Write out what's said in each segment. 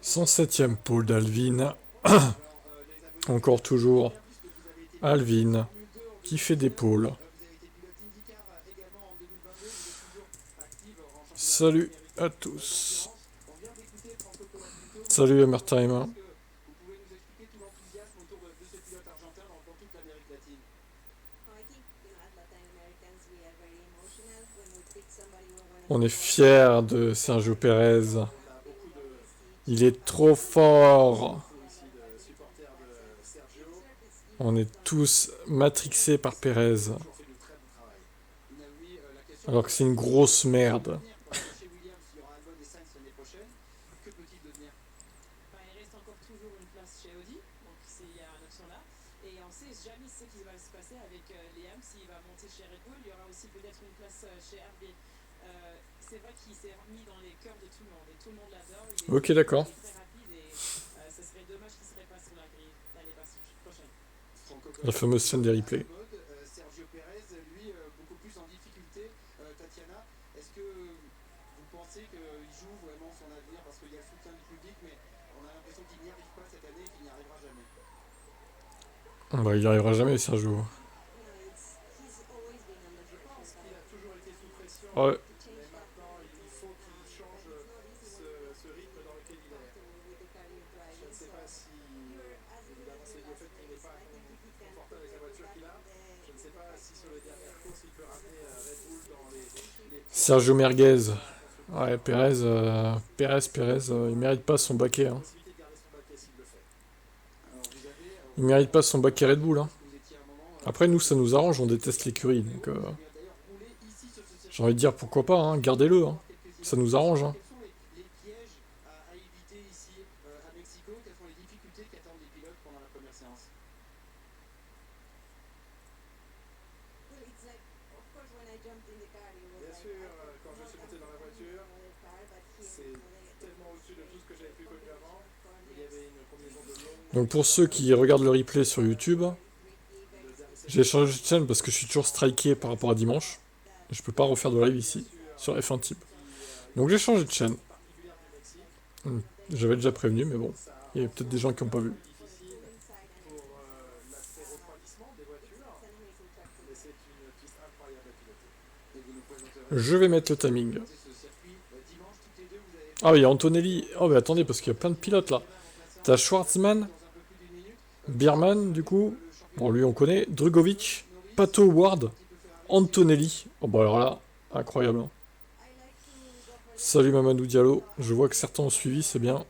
107e pole d'Alvin. Encore toujours Alvin qui fait des pôles. Salut à tous. Salut Hammertime. On est fiers de Sergio Pérez. Il est trop fort. On est tous matrixés par Pérez. Alors que c'est une grosse merde. Ok, d'accord. La fameuse scène des replays. Bah, il n'y arrivera jamais, Sergio. Ouais. Sergio Merguez. Ouais, Pérez, il mérite pas son baquet. Hein. Il mérite pas son baquet Red Bull. Hein. Après, nous, ça nous arrange, on déteste l'écurie. Donc, j'ai envie de dire pourquoi pas, hein, gardez-le. Hein. Ça nous arrange. Hein. Donc pour ceux qui regardent le replay sur YouTube, j'ai changé de chaîne parce que je suis toujours striké par rapport à dimanche. Je peux pas refaire de live ici, sur F1 Type. Donc j'ai changé de chaîne. J'avais déjà prévenu, mais bon, il y a peut-être des gens qui n'ont pas vu. Je vais mettre le timing. Ah oui, il y a Antonelli. Oh mais attendez, parce qu'il y a plein de pilotes là. T'as Schwartzman, Bierman du coup. Bon, lui on connaît. Drugovic, Pato Ward, Antonelli. Oh bah alors là, incroyable. Hein. Salut Mamadou Diallo. Je vois que certains ont suivi, c'est bien.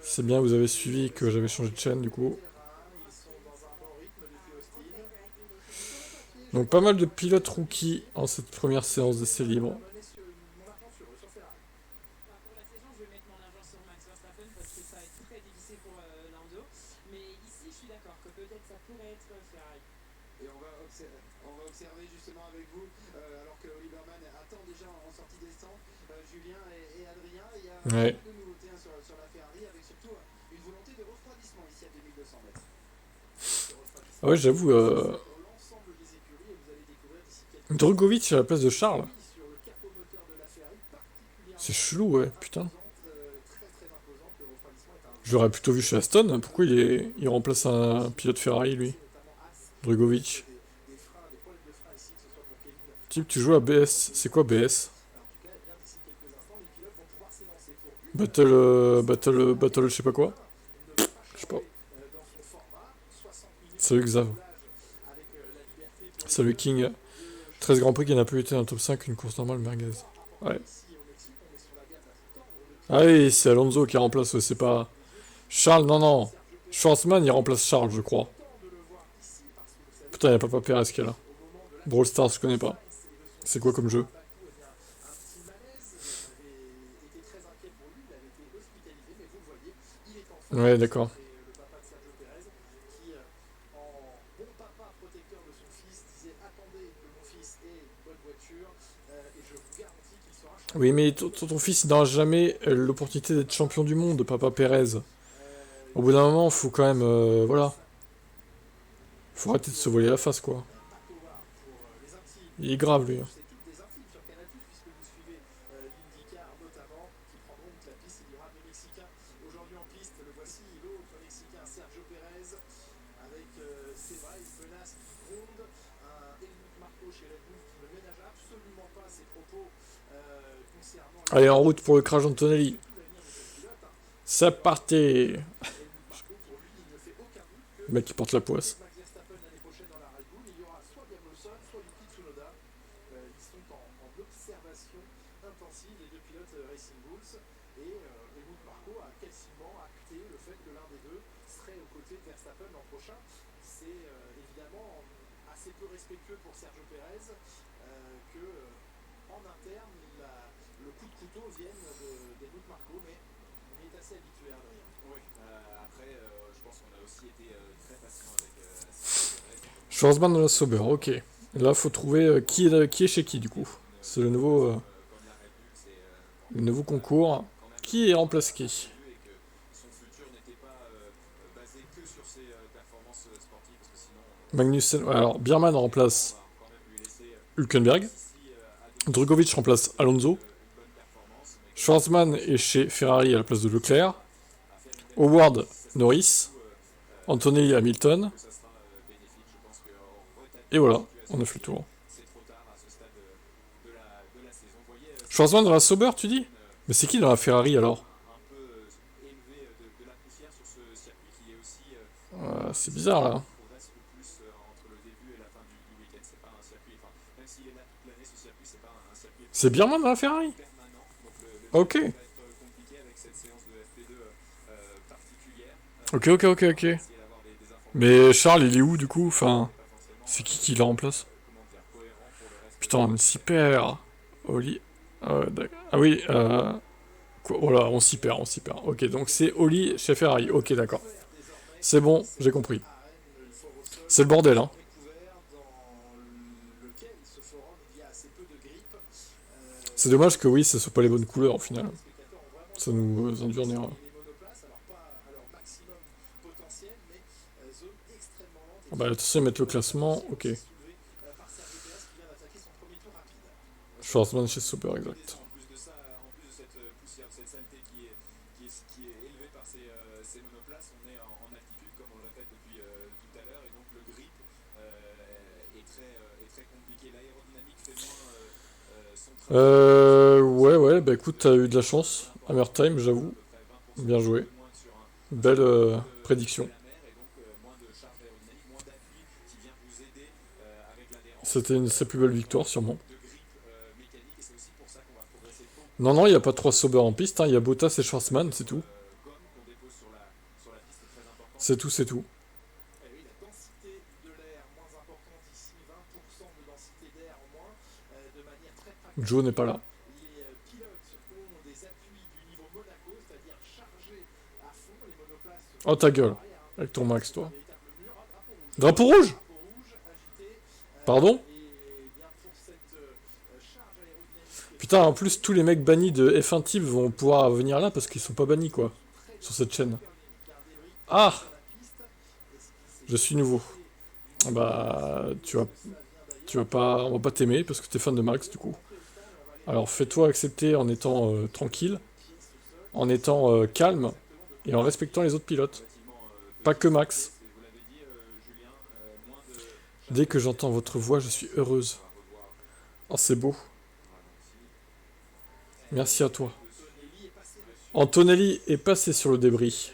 C'est bien, vous avez suivi que j'avais changé de chaîne du coup. Donc pas mal de pilotes rookies en cette première séance d'essai libre. Ouais. Ah ouais, j'avoue. Drugovic à la place de Charles. C'est chelou, ouais, putain. J'aurais plutôt vu chez Aston. Pourquoi il remplace un pilote Ferrari, lui Drugovic. Type, tu joues à BS. C'est quoi BS? Battle, je sais pas quoi. Je sais pas. Salut Xav. Salut King. 13 Grand Prix qui n'a plus été un top 5, une course normale merguez. Ouais. Ah oui, c'est Alonso qui remplace, c'est pas... Charles, non, non. Schwarzman, il remplace Charles, je crois. Putain, il y a Papa Perez qui est là. Brawl Stars, je connais pas. C'est quoi comme jeu? Ouais, d'accord. Oui, mais ton fils il n'aura jamais l'opportunité d'être champion du monde, Papa Pérez. Au bout d'un moment, faut quand même... voilà. Faut arrêter de se voiler la face, quoi. Il est grave, lui, hein. Allez, en route pour le crash Antonelli. C'est parti. Le mec qui porte la poisse. Schwarzman dans la Sauber, ok. Là, faut trouver qui est chez qui, du coup. C'est le nouveau concours. Qui est remplacé qui? Magnussen. Ouais, alors, Biermann remplace Hülkenberg. Drugovic remplace Alonso. Schwarzman est chez Ferrari à la place de Leclerc. Howard, Norris. Antonelli, Hamilton. Et voilà, on a fait le tour. Schwarzman dans la Sauber, tu dis? Mais c'est qui dans la Ferrari alors? C'est bizarre là. C'est Biermann dans la Ferrari? Ok. Ok. Mais Charles, il est où du coup? Enfin, c'est qui le remplace? Putain, on s'y perd. Oli. Ah oui, oh là, on s'y perd. Ok, donc c'est Oli chez Ferrari. Ok, d'accord. C'est bon, j'ai compris. C'est le bordel, hein. C'est dommage que oui, ce soit pas les bonnes couleurs au final. Ça nous endurera. Ah bah attention, mettre le classement, ok. Schwarzman chez Super, exact. Ouais, bah écoute, t'as eu de la chance. Hammer Time, j'avoue. Bien joué. Belle prédiction. C'était une de ses plus belles victoires, sûrement. Non, il n'y a pas trois Sauber en piste, hein. Il y a Bottas et Schwarzman, c'est tout. C'est tout. Joe n'est pas là. Oh ta gueule, avec ton max, toi. Drapeau rouge? Pardon? Putain, en plus, tous les mecs bannis de F1 Team vont pouvoir venir là parce qu'ils sont pas bannis, quoi. Sur cette chaîne. Ah! Je suis nouveau. Bah, tu vas pas, on va pas t'aimer parce que t'es fan de Max, du coup. Alors, fais-toi accepter en étant tranquille, en étant calme et en respectant les autres pilotes. Pas que Max. Dès que j'entends votre voix, je suis heureuse. Oh, c'est beau. Merci à toi. Antonelli est passé sur le débris.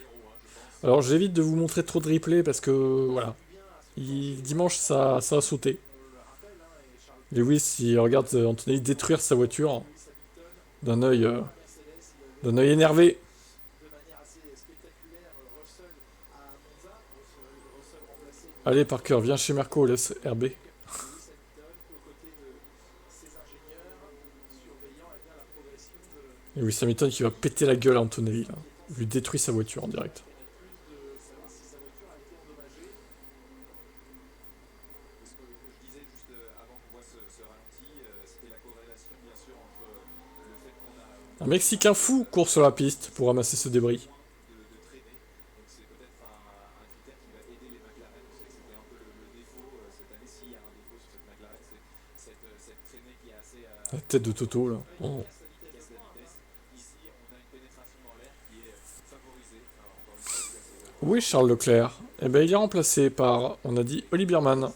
Alors j'évite de vous montrer trop de replay parce que voilà. Dimanche ça a sauté. Lewis il regarde Antonelli détruire sa voiture d'un œil énervé. Allez Parker, viens chez Merco, laisse RB. Lewis Hamilton qui va péter la gueule à Antonelli là. Il lui détruit sa voiture en direct. Un Mexicain fou court sur la piste pour ramasser ce débris. La tête de Toto, là. Oh. Oui, Charles Leclerc. Eh ben, il est remplacé par, on a dit, Oli Biermann.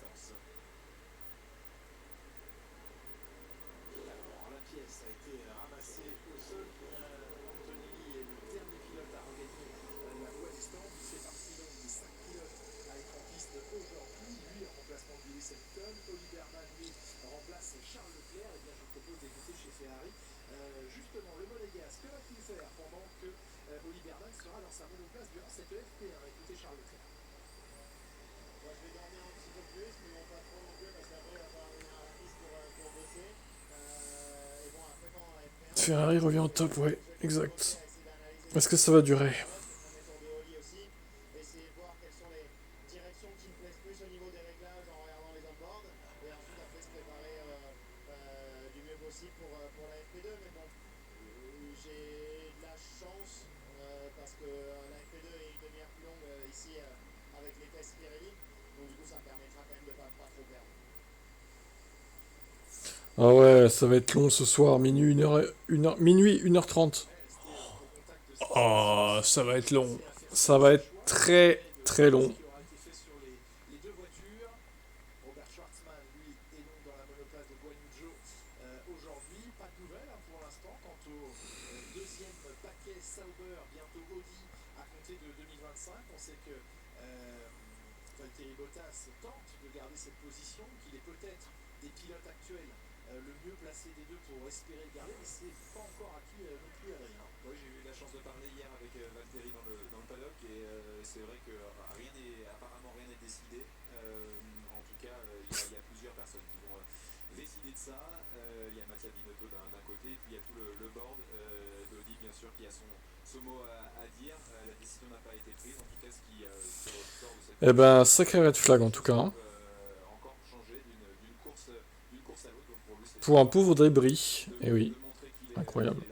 Ferrari revient au top, ouais, exact. Est-ce que ça va durer? Ah ouais, ça va être long ce soir, minuit, 1h, minuit, 1h30. Oh, ça va être long. Ça va être très très long. Eh ben, sacré red flag en tout cas, hein. Pour un pauvre débris. Eh oui, incroyable.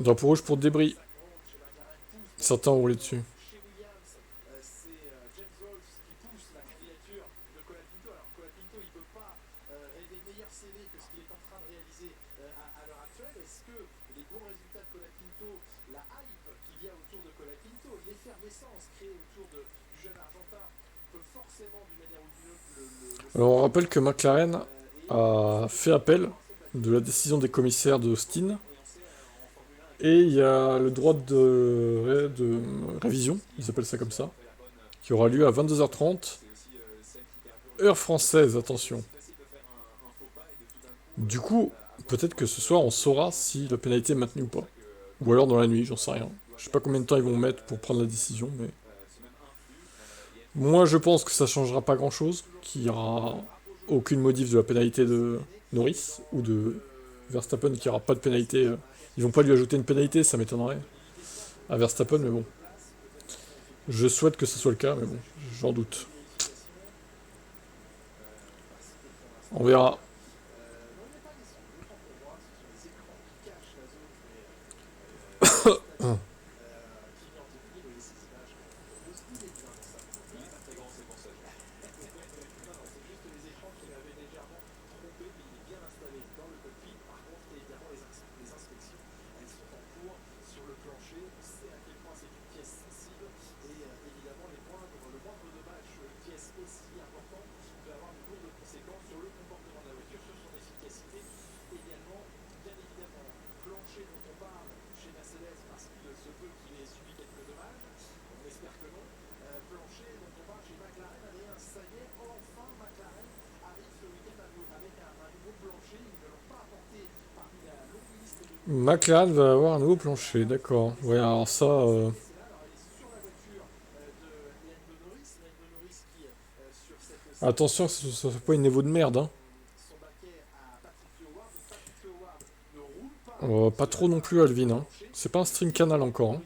Drapeau rouge pour débris. Certains ont roulé dessus. Alors on rappelle que McLaren a fait appel de la décision des commissaires de Austin. Et il y a le droit de révision, ils appellent ça comme ça, qui aura lieu à 22h30, heure française, attention. Du coup, peut-être que ce soir on saura si la pénalité est maintenue ou pas. Ou alors dans la nuit, j'en sais rien. Je sais pas combien de temps ils vont mettre pour prendre la décision, mais... Moi je pense que ça changera pas grand chose, qu'il y aura aucune modif de la pénalité de Norris, ou de Verstappen, qui aura pas de pénalité. Ils vont pas lui ajouter une pénalité, ça m'étonnerait, à Verstappen, mais bon. Je souhaite que ce soit le cas, mais bon, j'en doute. On verra. McLaren va avoir un nouveau plancher, d'accord. Ouais, alors ça... Attention que ce soit pas une Evo de merde, hein. Pas trop non plus, Alvin, hein. C'est pas un stream canal encore, hein.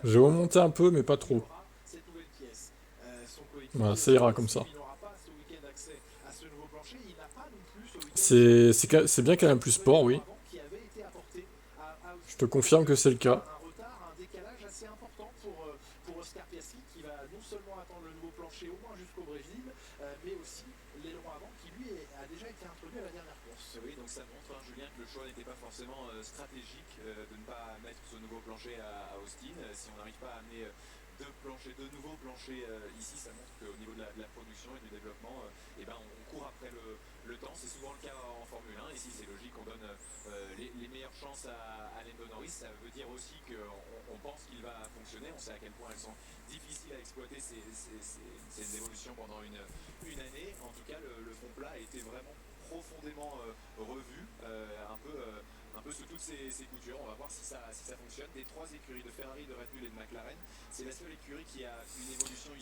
J'ai remonté un peu, mais pas trop. Voilà, ça ira comme ça. C'est bien quand même plus sport, oui. Je te confirme que c'est le cas.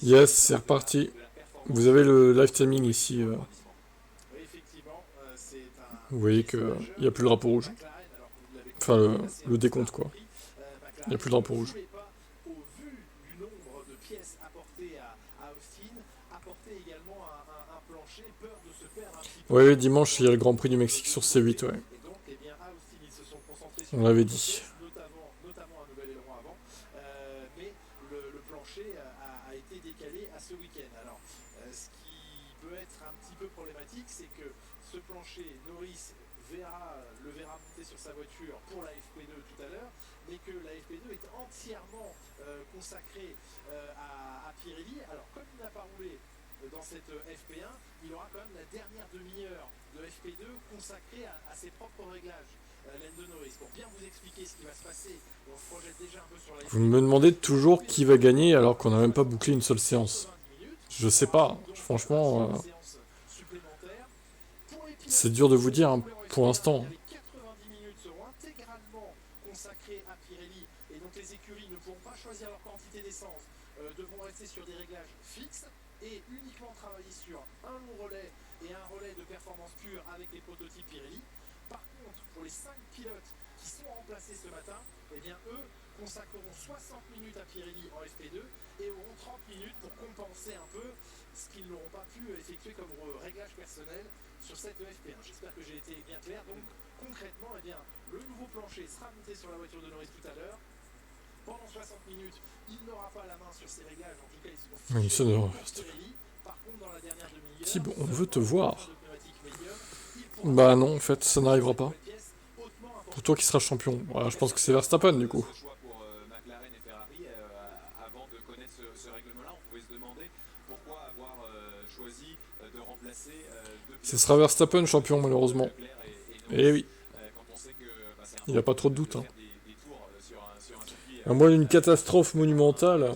Yes, c'est reparti. Vous avez le live timing ici. Vous voyez qu'il n'y a plus le drapeau rouge. Enfin, le décompte, quoi. Il n'y a plus le drapeau rouge. Oui, dimanche, il y a le Grand Prix du Mexique sur C8, ouais. On l'avait dit. Vous me demandez toujours qui va gagner alors qu'on n'a même pas bouclé une seule séance. Je sais pas. Franchement, c'est dur de vous dire hein, pour l'instant. Oui, ça ne reste. Thibaut, on veut te voir. Bah non, en fait, ça n'arrivera pas. Pour toi qui seras champion. Voilà, je pense que c'est Verstappen du coup. Ce sera Verstappen champion malheureusement. Eh oui. Il n'y a pas trop de doute. Hein. À moins d'une catastrophe monumentale.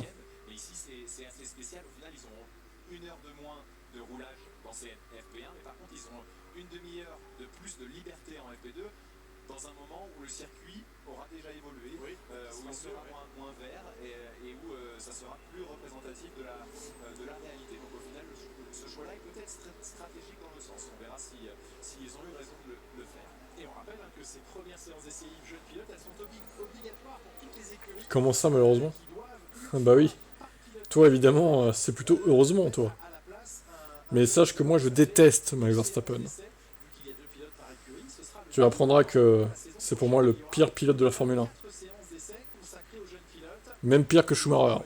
Comment ça malheureusement? Bah oui. Toi évidemment, c'est plutôt heureusement toi. Mais sache que moi je déteste Max Verstappen. Tu apprendras que c'est pour moi le pire pilote de la Formule 1. Même pire que Schumacher.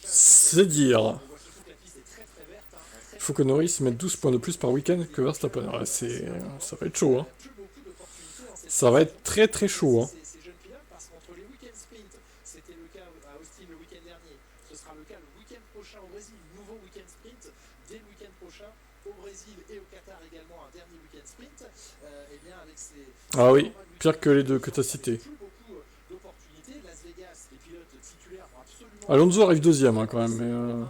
C'est dire. Il faut que Norris mette 12 points de plus par week-end que Verstappen. Ouais, ça va être chaud. Hein. Ça va être très très chaud. Hein. Ah oui, pire que les deux que tu as cités. Alonso arrive deuxième hein, quand même, mais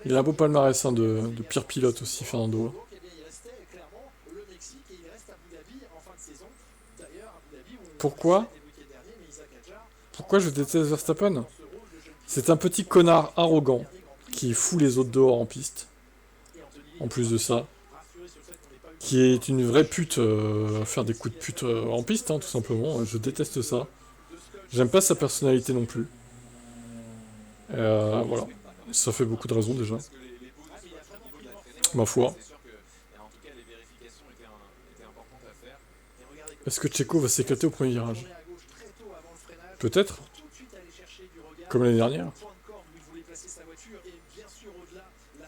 il a un beau palmarès hein, de pire pilote aussi, Fernando. Pourquoi? Pourquoi je déteste Verstappen? C'est un petit connard arrogant qui fout les autres dehors en piste. En plus de ça, qui est une vraie pute à faire des coups de pute en piste, hein, tout simplement. Je déteste ça. J'aime pas sa personnalité non plus. Voilà. Ça fait beaucoup de raisons déjà. Ma foi. Est-ce que Checo va s'éclater au premier virage? Peut-être. Comme l'année dernière.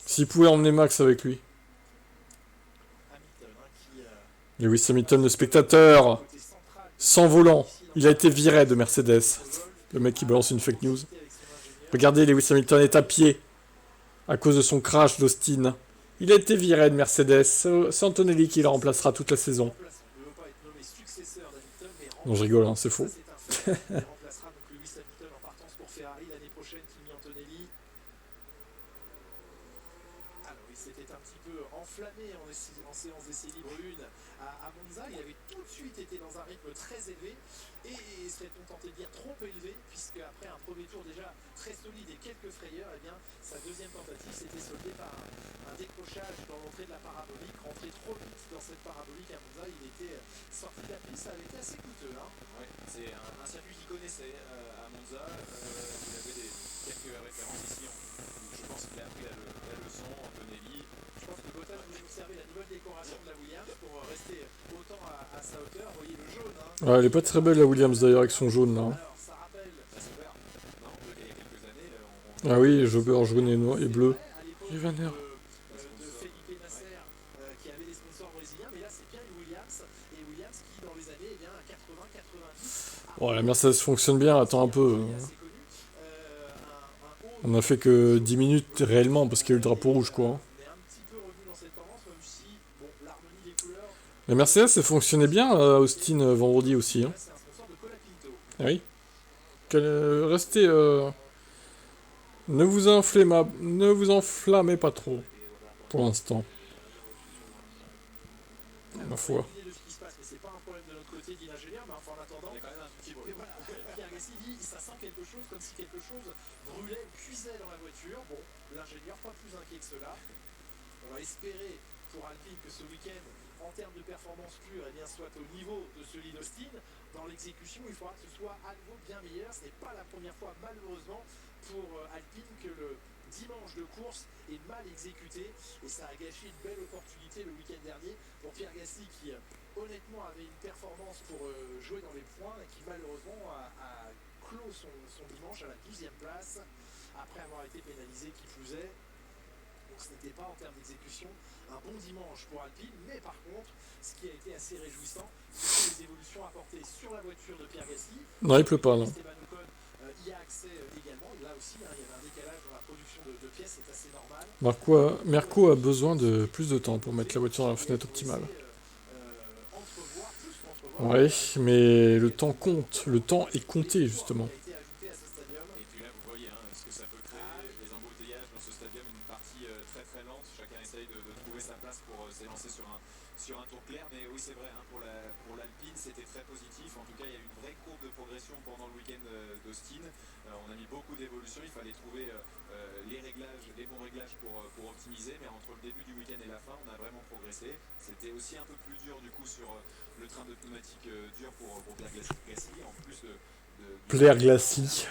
S'il pouvait emmener Max avec lui. Lewis Hamilton, le spectateur, sans volant. Il a été viré de Mercedes. Le mec qui balance une fake news. Regardez, Lewis Hamilton est à pied. À cause de son crash d'Austin. Il a été viré de Mercedes. C'est Antonelli qui le remplacera toute la saison. Non, je rigole, hein, c'est faux. Ouais, elle est pas très belle la Williams d'ailleurs avec son jaune là. Ah oui, jogger jaune et noir et bleu. J'ai Vanner. Bon, la Mercedes fonctionne bien, attends un peu. On a fait que 10 minutes réellement parce qu'il y a eu le drapeau rouge quoi. La Mercedes, elle fonctionnait bien à Austin vendredi aussi. Hein. Ah oui. Restez. Ne vous enflammez pas trop. Pour l'instant. Ma foi. Non, il pleut pas, non. Merco a besoin de plus de temps pour mettre la voiture dans la fenêtre optimale. Ouais, mais le temps compte. Le temps est compté, justement. Plaire Glacis.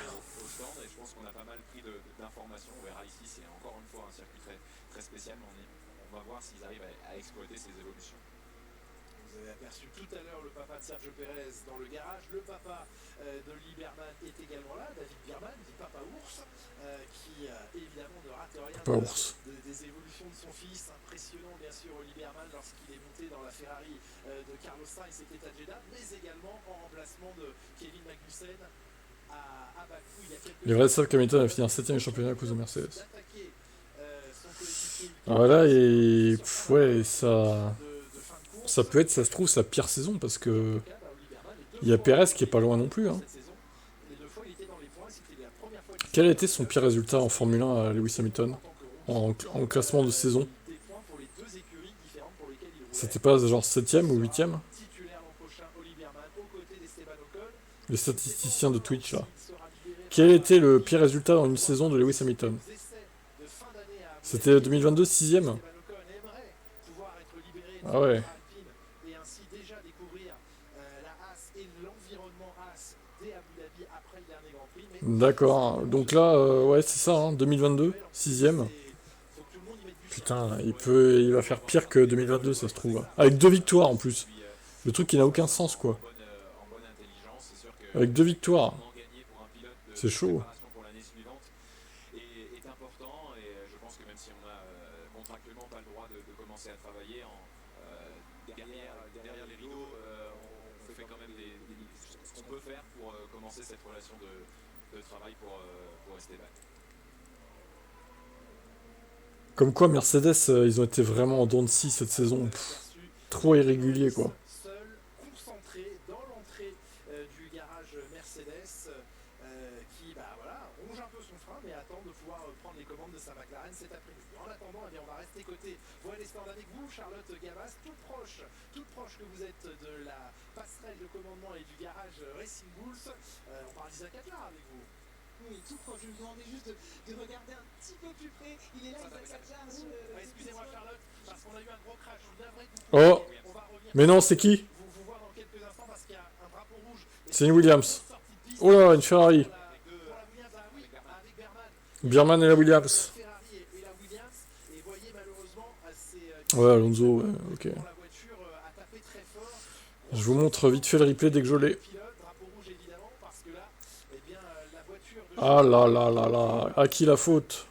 Pas ours. Les vrais savent qu'Hamilton a fini en 7ème championnat à cause de Mercedes. Voilà, et ouais, ça peut être, ça se trouve, sa pire saison parce que il y a Perez qui est pas loin non plus. Hein. Quel a été son pire résultat en Formule 1 à Lewis Hamilton en classement de saison? C'était pas genre 7ème ou 8ème? Les statisticiens de Twitch, là. Quel était le pire résultat dans une saison de Lewis Hamilton? C'était 2022, 6ème. Ah ouais. D'accord. Donc là, ouais, c'est ça, hein, 2022, 6ème. Putain, il va faire pire que 2022, ça se trouve, hein. Avec 2 victoires en plus. Le truc qui n'a aucun sens, quoi. Avec 2 victoires. C'est chaud. Comme quoi, Mercedes, ils ont été vraiment en dents de scie cette saison. Trop irrégulier, quoi. Oh, mais non, c'est qui? C'est une Williams. Oh là, une Ferrari. Bierman et la Williams. Ouais, Alonso, ouais, ok. Je vous montre vite fait le replay dès que je l'ai. Ah là là là là, à qui la faute?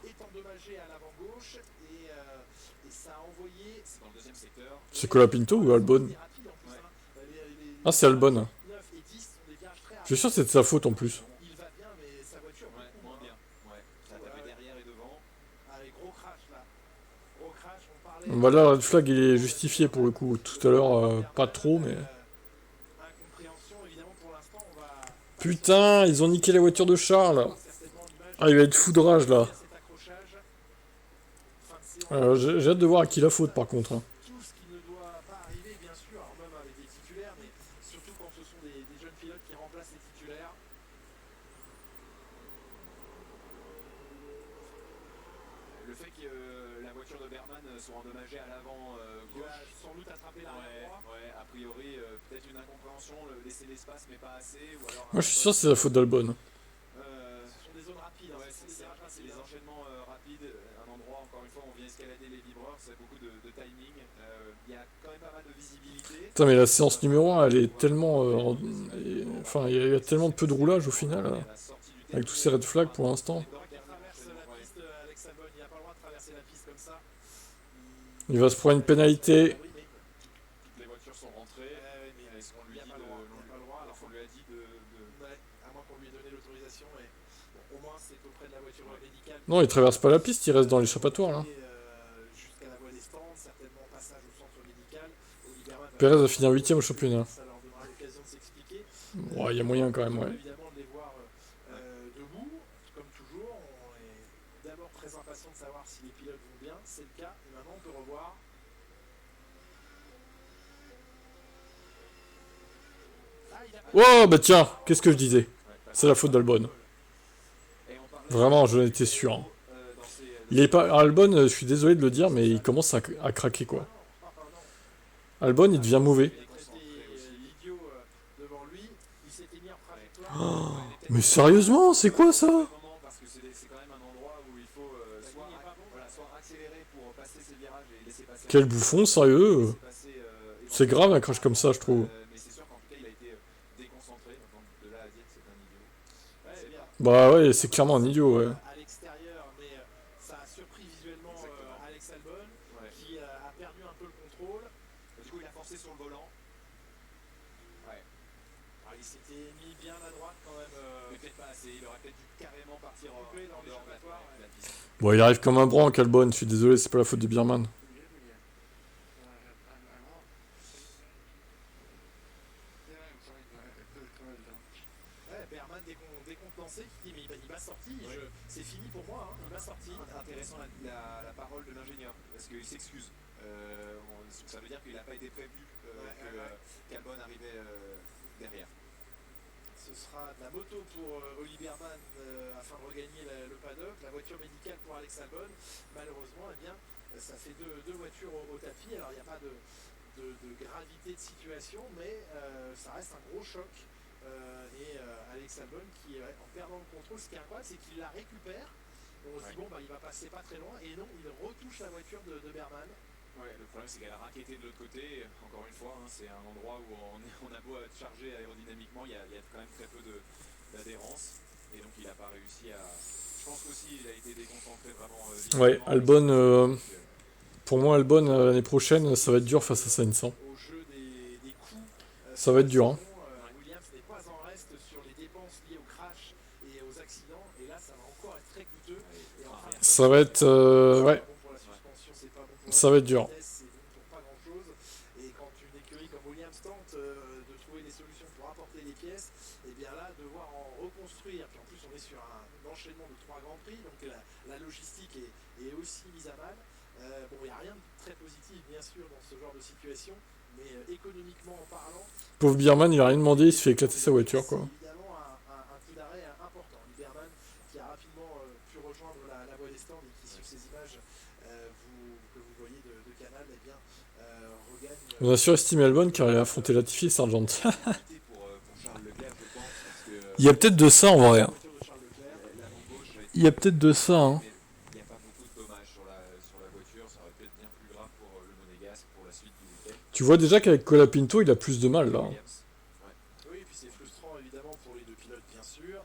C'est Colapinto ou Albon? Ah, c'est Albon. Je suis sûr que c'est de sa faute en plus. Bah là, le red flag il est justifié pour le coup. Tout à l'heure, pas trop, mais. Putain, ils ont niqué la voiture de Charles. Ah, il va être fou de rage là. J'ai hâte de voir à qui la faute par contre, hein. Moi je suis sûr que c'est la faute d'Albon. Putain, mais la séance numéro 1, elle est tellement. Enfin, il y a tellement peu de roulage au final, avec tous ces red flags pour l'instant. Il va se prendre une pénalité. Non, il traverse pas la piste, il reste dans l'échappatoire là. Perez va finir 8ème au championnat. Ouais, il y a moyen quand même, ouais. Oh, bah tiens, qu'est-ce que je disais? C'est la faute d'Albon. Vraiment, j'en étais sûr, hein. Il est pas. Albon, je suis désolé de le dire, mais il commence à craquer quoi. Albon, il devient mauvais. Oh, mais sérieusement, c'est quoi ça? Quel bouffon, sérieux. C'est grave un crash comme ça, je trouve. Bah ouais, c'est clairement un idiot, ouais. Bon, il arrive comme un branque, Albon, je suis désolé, c'est pas la faute de Bierman. ce sera de la moto pour Oli Berman afin de regagner le paddock, la voiture médicale pour Alex Albon. Malheureusement, eh bien, ça fait deux voitures au tapis. Alors il n'y a pas de gravité de situation, mais ça reste un gros choc. Et Alex Albon qui, en perdant le contrôle, ce qui est incroyable, c'est qu'il la récupère. On se dit, bon, bah, il va passer pas très loin, et non, il retouche la voiture de Berman. Ouais, le problème c'est qu'elle a raquetté de l'autre côté. Encore une fois, hein, c'est un endroit où on a beau être chargé aérodynamiquement, il y a quand même très peu d'adhérence. Et donc il n'a pas réussi à. Je pense qu'aussi il a été déconcentré vraiment Ouais, visuellement. Albon, Donc, pour moi, Albon, l'année prochaine, ça va être dur face à Sainz. Hein. Au jeu des coûts Ça sur va la être dur. Hein. saison, Williams n'est pas en reste sur les dépenses liées au crash et aux accidents. Et là, ça va encore être très coûteux. Et enfin, Ça va être... c'est ouais, pas bon pour la suspension, c'est pas bon pour ça va être la dur. vitesse, c'est bon pour pas grand chose. Et quand une écurie comme Williams tente de trouver des solutions pour apporter des pièces, et bien là, devoir en reconstruire. Puis en plus, on est sur un enchaînement de 3 grands prix, donc la logistique est aussi mise à mal. Bon, il n'y a rien de très positif, bien sûr, dans ce genre de situation, mais économiquement en parlant, Pauvre Bierman, il a rien demandé, il se fait éclater sa voiture, quoi. c'est évidemment un coup d'arrêt important. Lieberman qui a rapidement pu rejoindre la voie des stands et qui, sur ces images que vous voyez de Canal, eh bien, regagne. On a surestimé Albon car il a affronté Latifi et Sargent. pour Charles Leclerc, je pense, parce que Il y a peut-être de ça en vrai. La voiture de Charles Leclerc. l'avant gauche a été. Il y a peut-être de ça. Hein. Mais il n'y a pas beaucoup de dommages sur la voiture. Ça aurait pu être bien plus grave pour le Monégasque pour la suite du week-end. Tu vois déjà qu'avec Colapinto, il a plus de mal là. Williams. Oui, et puis c'est frustrant évidemment pour les deux pilotes, bien sûr.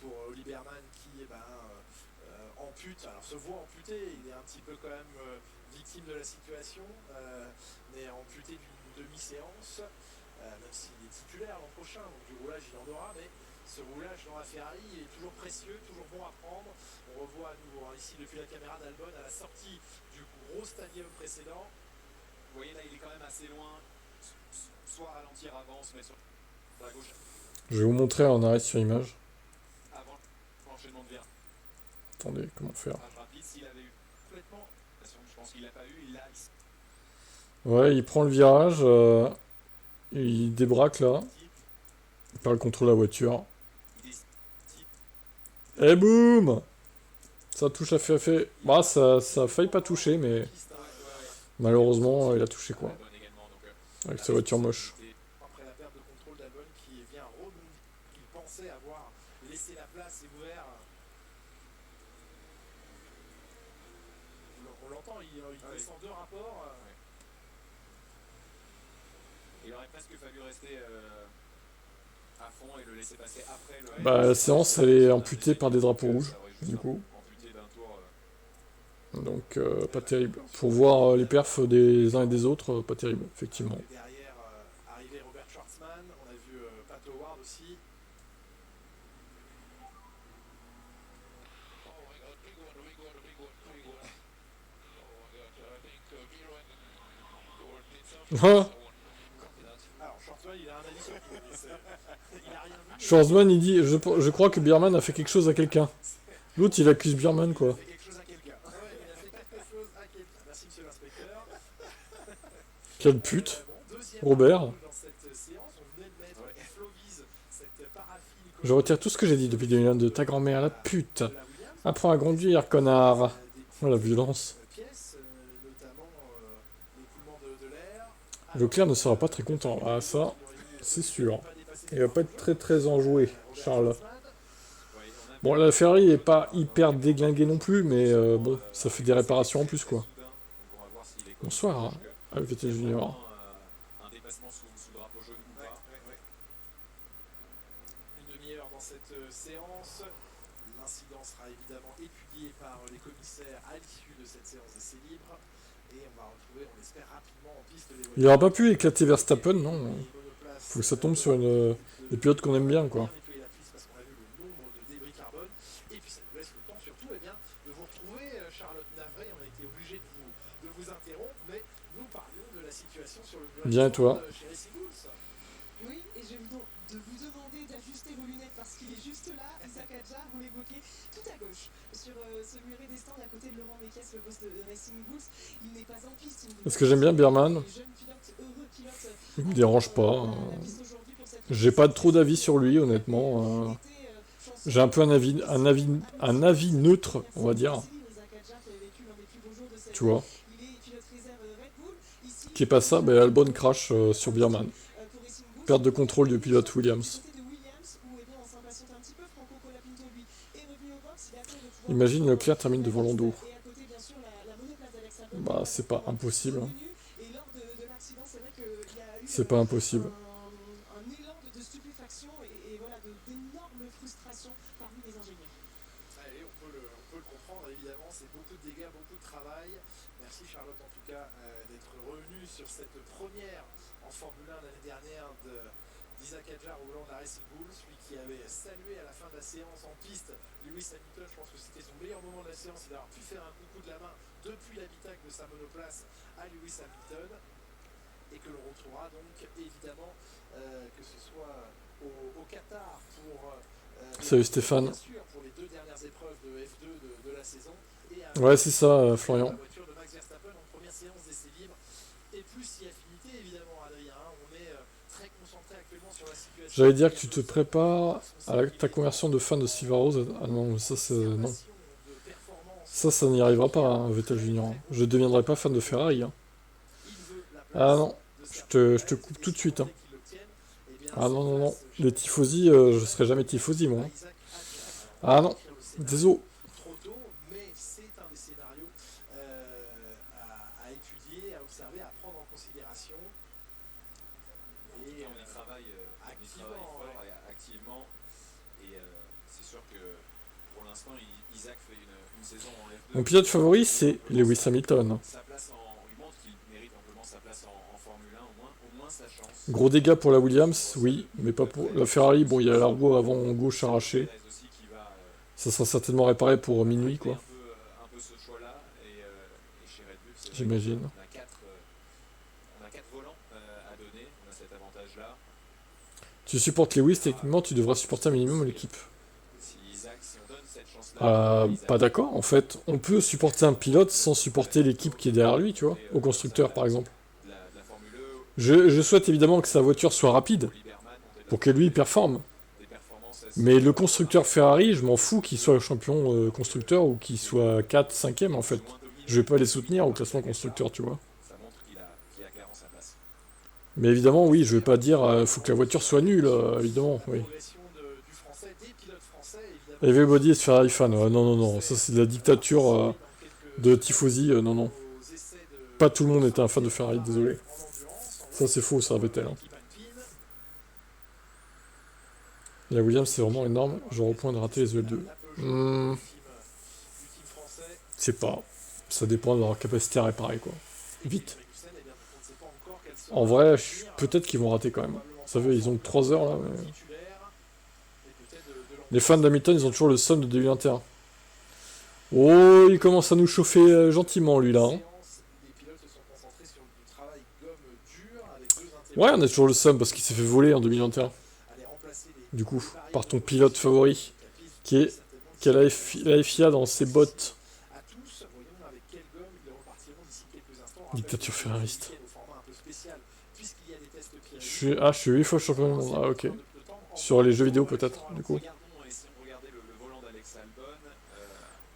Pour Oli Berman qui ampute, alors se voit amputé, il est un petit peu quand même victime de la situation, mais amputé d'une demi-séance, même s'il est titulaire l'an prochain, donc du roulage il en aura, mais ce roulage dans la Ferrari il est toujours précieux, toujours bon à prendre. On revoit à nouveau ici depuis la caméra d'Albon à la sortie du gros stadium précédent. Vous voyez là, il est quand même assez loin. Soit ralentir avant, se mettre sur la gauche Je vais vous montrer en arrêt sur image. avant l'enchaînement de virage Attendez, comment faire? rapide. S'il avait eu complètement, je pense qu'il l'a pas eu. Il l'a. Ouais, il prend le virage, il débraque là, il perd le contrôle de la voiture. Et boum! Ça touche à fait. Bah, ça a failli pas toucher, mais malheureusement, il a touché quoi. Albon également, donc, Avec sa voiture moche. Après la perte de contrôle d'Albon qui vient rebondir, il pensait avoir laissé la place et ouvert. On l'entend, il descend deux rapports. Il aurait presque fallu rester à fond et le laisser passer après le. Bah, la séance, elle est amputée par des drapeaux rouges, du coup. Amputé d'un tour. Donc, pas terrible. Pour voir les perfs des uns et des autres, pas terrible, effectivement. Derrière, arrivé Robert Schwartzman, on a vu Pat Howard aussi. Ah, Alors, Schwartzman, il a un avis sur tout, mais il a rien vu. Schwarzman, il dit je crois que Bierman a fait quelque chose à quelqu'un. L'autre, il accuse Bierman, Il a quoi. fait quelque chose à quelqu'un. Ouais, il a fait quelque chose à quelqu'un. Merci, monsieur l'inspecteur. Quelle pute. Bon, deuxième Robert. dans cette séance, on venait de mettre en Flovise cette paraffine. Je retire tout ce que j'ai dit depuis 2022. Ta grand-mère, la pute. De la Williams. Apprends à conduire, connard. Des Oh, la violence. pièces, notamment l'écoulement de l'air. Leclerc ne sera pas très content. Ah, ça, c'est sûr. Il va pas être très enjoué, Charles. Bon, la Ferrari est pas hyper déglinguée non plus, mais bon, ça fait des réparations en plus, quoi. Bonsoir, hein, avec Vettel Junior. Un dépassement sous drapeau jaune ou pas. Une demi-heure dans cette séance. L'incident sera évidemment étudié par les commissaires à l'issue de cette séance d'essai libre. Et on va retrouver, on l'espère, rapidement en piste les voitures. Il aura pas pu éclater Verstappen, non. Faut que ça tombe sur des pilotes qu'on aime bien, quoi. Nettoyer la piste parce qu'on a vu le nombre de débris carbone. Et puis ça nous laisse le temps surtout de vous retrouver, Charlotte Navré. On a été obligé de vous interrompre, mais nous parlions de la situation sur le Bien, et toi? chez Racing Bulls. Oui, et je vais vous demander d'ajuster vos lunettes parce qu'il est juste là, Isaac Adjar, vous l'évoquez tout à gauche sur se murer des stands à côté de Laurent Mekies, le boss de Racing Bulls. Il n'est pas en piste. Parce que j'aime bien Bierman. Il me dérange pas. J'ai pas trop d'avis sur lui, honnêtement. J'ai un peu un avis neutre, on va dire. Tu vois. Qui est pas ça, ben Albon crash sur Bierman. Perte de contrôle du pilote Williams. Imagine Leclerc termine devant Lando. Bah c'est pas impossible. Hein. C'est pas impossible. Un élan de stupéfaction et voilà, d'énormes frustrations parmi les ingénieurs. Allez, on peut le comprendre, évidemment, c'est beaucoup de dégâts, beaucoup de travail. Merci Charlotte en tout cas d'être revenue sur cette première en Formule 1 l'année dernière d'Isaac Hadjar au volant de la Racing Bull, celui qui avait salué à la fin de la séance en piste Lewis Hamilton. Je pense que c'était son meilleur moment de la séance, il a pu faire un coucou de la main depuis l'habitacle de sa monoplace à Lewis Hamilton. Et que l'on retrouvera donc évidemment que ce soit au Qatar pour salut Stéphane. bien sûr pour les 2 dernières épreuves de F2 de la saison et ouais c'est ça Florian. La voiture de Max Verstappen en première séance d'essai libre et plus si affinité évidemment Adrien, hein, on est très concentré actuellement sur la situation. J'allais dire que tu te prépares à ta conversion de fan de Silver Rose. Ah non ça c'est non. Ça n'y arrivera pas hein, Vettel Junior. Je ne deviendrai pas fan de Ferrari. Hein. Ah non, je te coupe tout de suite. Hein. Ah non, non, non. Les tifosi, je serai jamais tifosi, moi. Hein. Ah non, désolé. Trop tôt, mais c'est un des scénarios à étudier, à observer, à prendre en considération. Et on y travaille fort et activement. Et c'est sûr que pour l'instant, Isaac fait une saison en F2. Mon pilote favori, c'est Lewis Hamilton. Gros dégâts pour la Williams, oui, mais pas pour la Ferrari. Bon, il y a la roue avant gauche arrachée. Ça sera certainement réparé pour minuit, quoi. J'imagine. On a 4 volants à donner, on a cet avantage-là. Tu supportes Lewis, techniquement, tu devras supporter un minimum l'équipe. Si on donne cette chance-là, Pas d'accord, en fait. On peut supporter un pilote sans supporter l'équipe qui est derrière lui, tu vois. Au constructeur, par exemple. Je souhaite évidemment que sa voiture soit rapide, pour que lui performe. Mais le constructeur Ferrari, je m'en fous qu'il soit champion constructeur ou qu'il soit 4, 5ème en fait. Je vais pas les soutenir au classement constructeur, tu vois. Mais évidemment, oui, je vais pas dire faut que la voiture soit nulle, évidemment, oui. Everybody is Ferrari fan, non, non, non, ça c'est de la dictature de tifosi, non, non. Pas tout le monde était un fan de Ferrari, désolé. Ça c'est faux, ça, Vettel. Hein. La Williams c'est vraiment énorme, genre au point de rater les EL2. Je sais pas, ça dépend de leur capacité à réparer quoi. Vite. En vrai, peut-être qu'ils vont rater quand même. Vous savez, ils ont 3 heures là. Mais... Les fans d'Hamilton, ils ont toujours le somme de 2021. Oh, il commence à nous chauffer gentiment lui là. Hein. Ouais, on a toujours le somme parce qu'il s'est fait voler en 2021. Du coup, par ton pilote favori, qui a la FIA dans ses bottes. Dictature ferrariste. Je suis 8 fois champion du monde. Ah, ok. Sur les jeux vidéo, peut-être, du coup.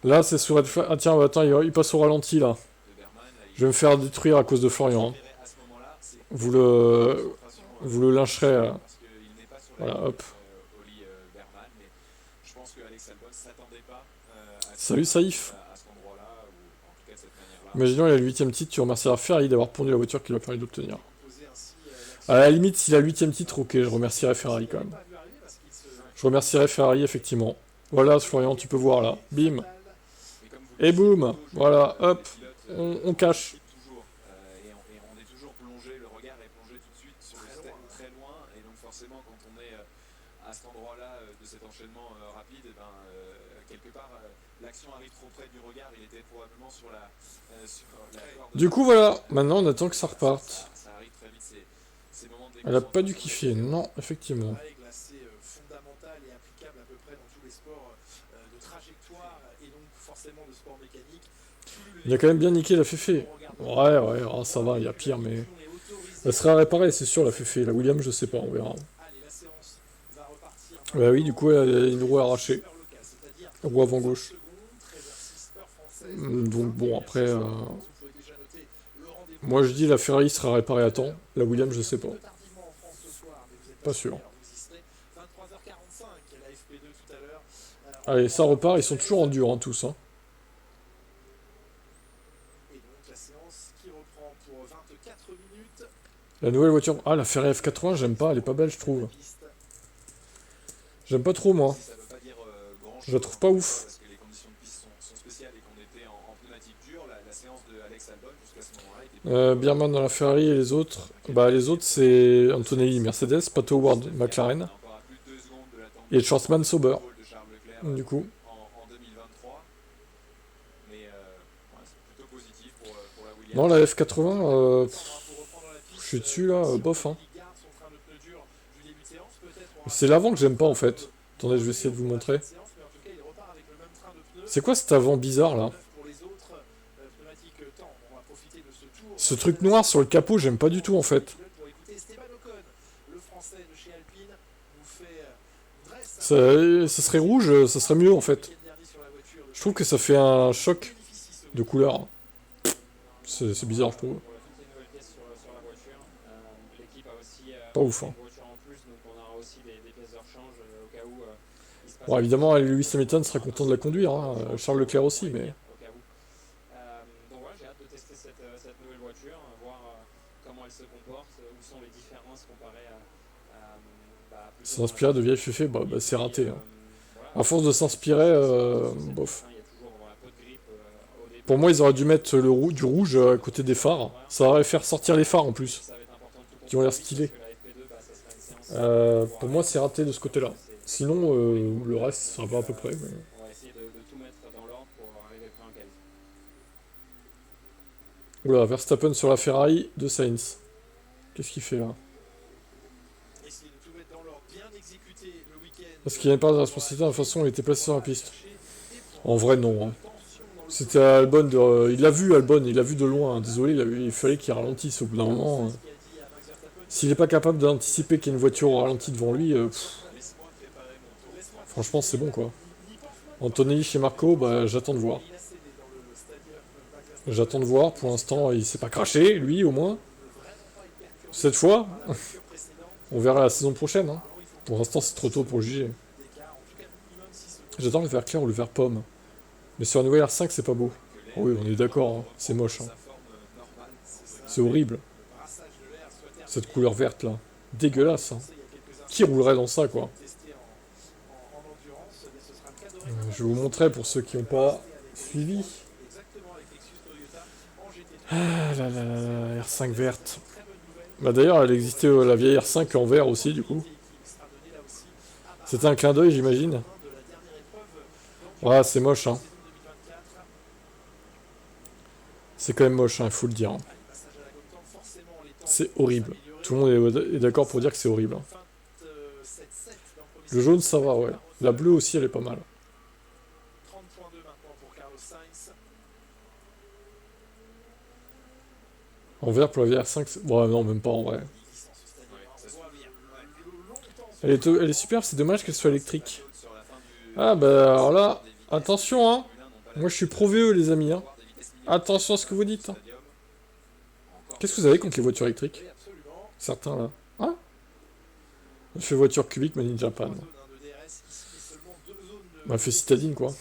Là, c'est sur Red Flag. Ah, tiens, attends, il passe au ralenti, là. Je vais me faire détruire à cause de Florian. Hein. Vous le lyncherez. Voilà, hop. Salut Saïf. Imaginons il a le 8ème titre, tu remercieras Ferrari d'avoir pondu la voiture qui lui a permis d'obtenir. À la limite, s'il a le 8ème titre, ok, je remercierai Ferrari quand même. Je remercierai Ferrari, effectivement. Voilà, Florian, tu peux voir là. Bim. Et boum. Voilà, hop. On cache. Du coup, voilà. Maintenant, on attend que ça reparte. Elle a pas dû kiffer. Non, effectivement. forcément de sport mécanique, plus Il a quand même bien niqué la Féfé. Ouais, ouais, oh, ça va, il y a pire, mais... Elle sera réparée, c'est sûr, la Féfé. La Williams, je sais pas, on verra. allez, la séance va repartir. Bah oui, du coup, elle a une roue arrachée. C'est-à-dire Roue avant gauche. française. Donc bon, après... Vous pouvez déjà noter le rendez-vous. Moi, je dis la Ferrari sera réparée à temps. La Williams, je sais pas. Tardivement en France ce soir, mais vous êtes Pas sûr. alors vous y serez. 23h45, la FP2 tout à l'heure. Allez, ça repart. Ils sont toujours en dur, hein, tous. Hein. Et donc la séance qui reprend pour 24 minutes. La nouvelle voiture... Ah, la Ferrari F80, j'aime pas. Elle est pas belle, je trouve. J'aime pas trop, moi. Ça veut pas dire grand-chose, Je la trouve pas ouf. parce que les conditions de piste sont spéciales et qu'on était en pneumatique dure. La séance de Alex Albon jusqu'à ce moment-là était Biermann dans la Ferrari et les autres. Bah, les autres, c'est Antonelli, Mercedes, Pato Ward, McLaren. encore à plus de 2 secondes de l'attente Et Schwarzman, Sauber. de Charles Leclerc Du coup. en 2023. Mais ouais, c'est plutôt positif pour la Williams. Non, la F80, je suis dessus, là, bof, hein. C'est l'avant que j'aime pas, en fait. Attendez, je vais essayer de vous montrer. C'est quoi cet avant bizarre, là? Ce truc noir sur le capot, j'aime pas du tout, en fait. Ça serait rouge, ça serait mieux, en fait. Je trouve que ça fait un choc de couleur. C'est bizarre, je trouve. Pas ouf, hein. Bon, évidemment, Lewis Hamilton sera content de la conduire, hein. Charles Leclerc aussi, mais... Donc voilà, j'ai hâte de tester cette nouvelle voiture, voir comment elle se comporte, où sont les différences comparées à S'inspirer de vieilles féfés, bah c'est raté. Hein. voilà. À force de s'inspirer, bof. Il y a toujours un peu de grippe au début. Pour moi, ils auraient dû mettre du rouge à côté des phares. Ça aurait fait ressortir les phares, en plus. Ça va être important de tout Qui ont l'air contrôler, stylés. parce que la FP2, ça sera une séance. Pour moi, c'est raté de ce côté-là. Sinon, le reste, ça va à peu près. Mais... On va essayer de tout mettre dans l'ordre pour arriver prêt en qualif. Oula, Verstappen sur la Ferrari de Sainz. Qu'est-ce qu'il fait, là? Parce qu'il n'y a pas de responsabilité de la façon dont il était placé sur la piste. En vrai, non. Hein. C'était Albon, il l'a vu, Albon, il l'a vu de loin. Désolé, il fallait qu'il ralentisse au bout d'un moment. S'il n'est pas capable d'anticiper qu'il y a une voiture au ralenti devant lui, franchement, c'est bon, quoi. Antonelli chez Marco, bah, j'attends de voir. J'attends de voir. Pour l'instant, il s'est pas craché, lui, au moins. Cette fois. On verra la saison prochaine. Hein. Pour l'instant, c'est trop tôt pour le juger. J'adore le vert clair ou le vert pomme. Mais sur la nouvelle R5, c'est pas beau. Oh oui, on est d'accord, hein. C'est moche. Hein. C'est horrible. Cette couleur verte, là. Dégueulasse. Hein. Qui roulerait dans ça, quoi? Je vais vous montrer pour ceux qui n'ont pas suivi. Ah là là là, R5 verte. Bah d'ailleurs, elle existait la vieille R5 en vert aussi, du coup. C'était un clin d'œil, j'imagine. Ouais, c'est moche, hein. C'est quand même moche, hein, il faut le dire. Hein. C'est horrible. Tout le monde est d'accord pour dire que c'est horrible. Hein. Le jaune, ça va, ouais. La bleue aussi, elle est pas mal. En vert pour la vieille R5, ouais, non, même pas en vrai. Elle est superbe, c'est dommage qu'elle soit électrique. Ah bah alors là, attention hein. Moi je suis pro VE les amis hein. Attention à ce que vous dites. Hein. Qu'est-ce que vous avez contre les voitures électriques? Certains là. Hein? Je fais voiture cubique made in Japan. Bah fait citadine quoi.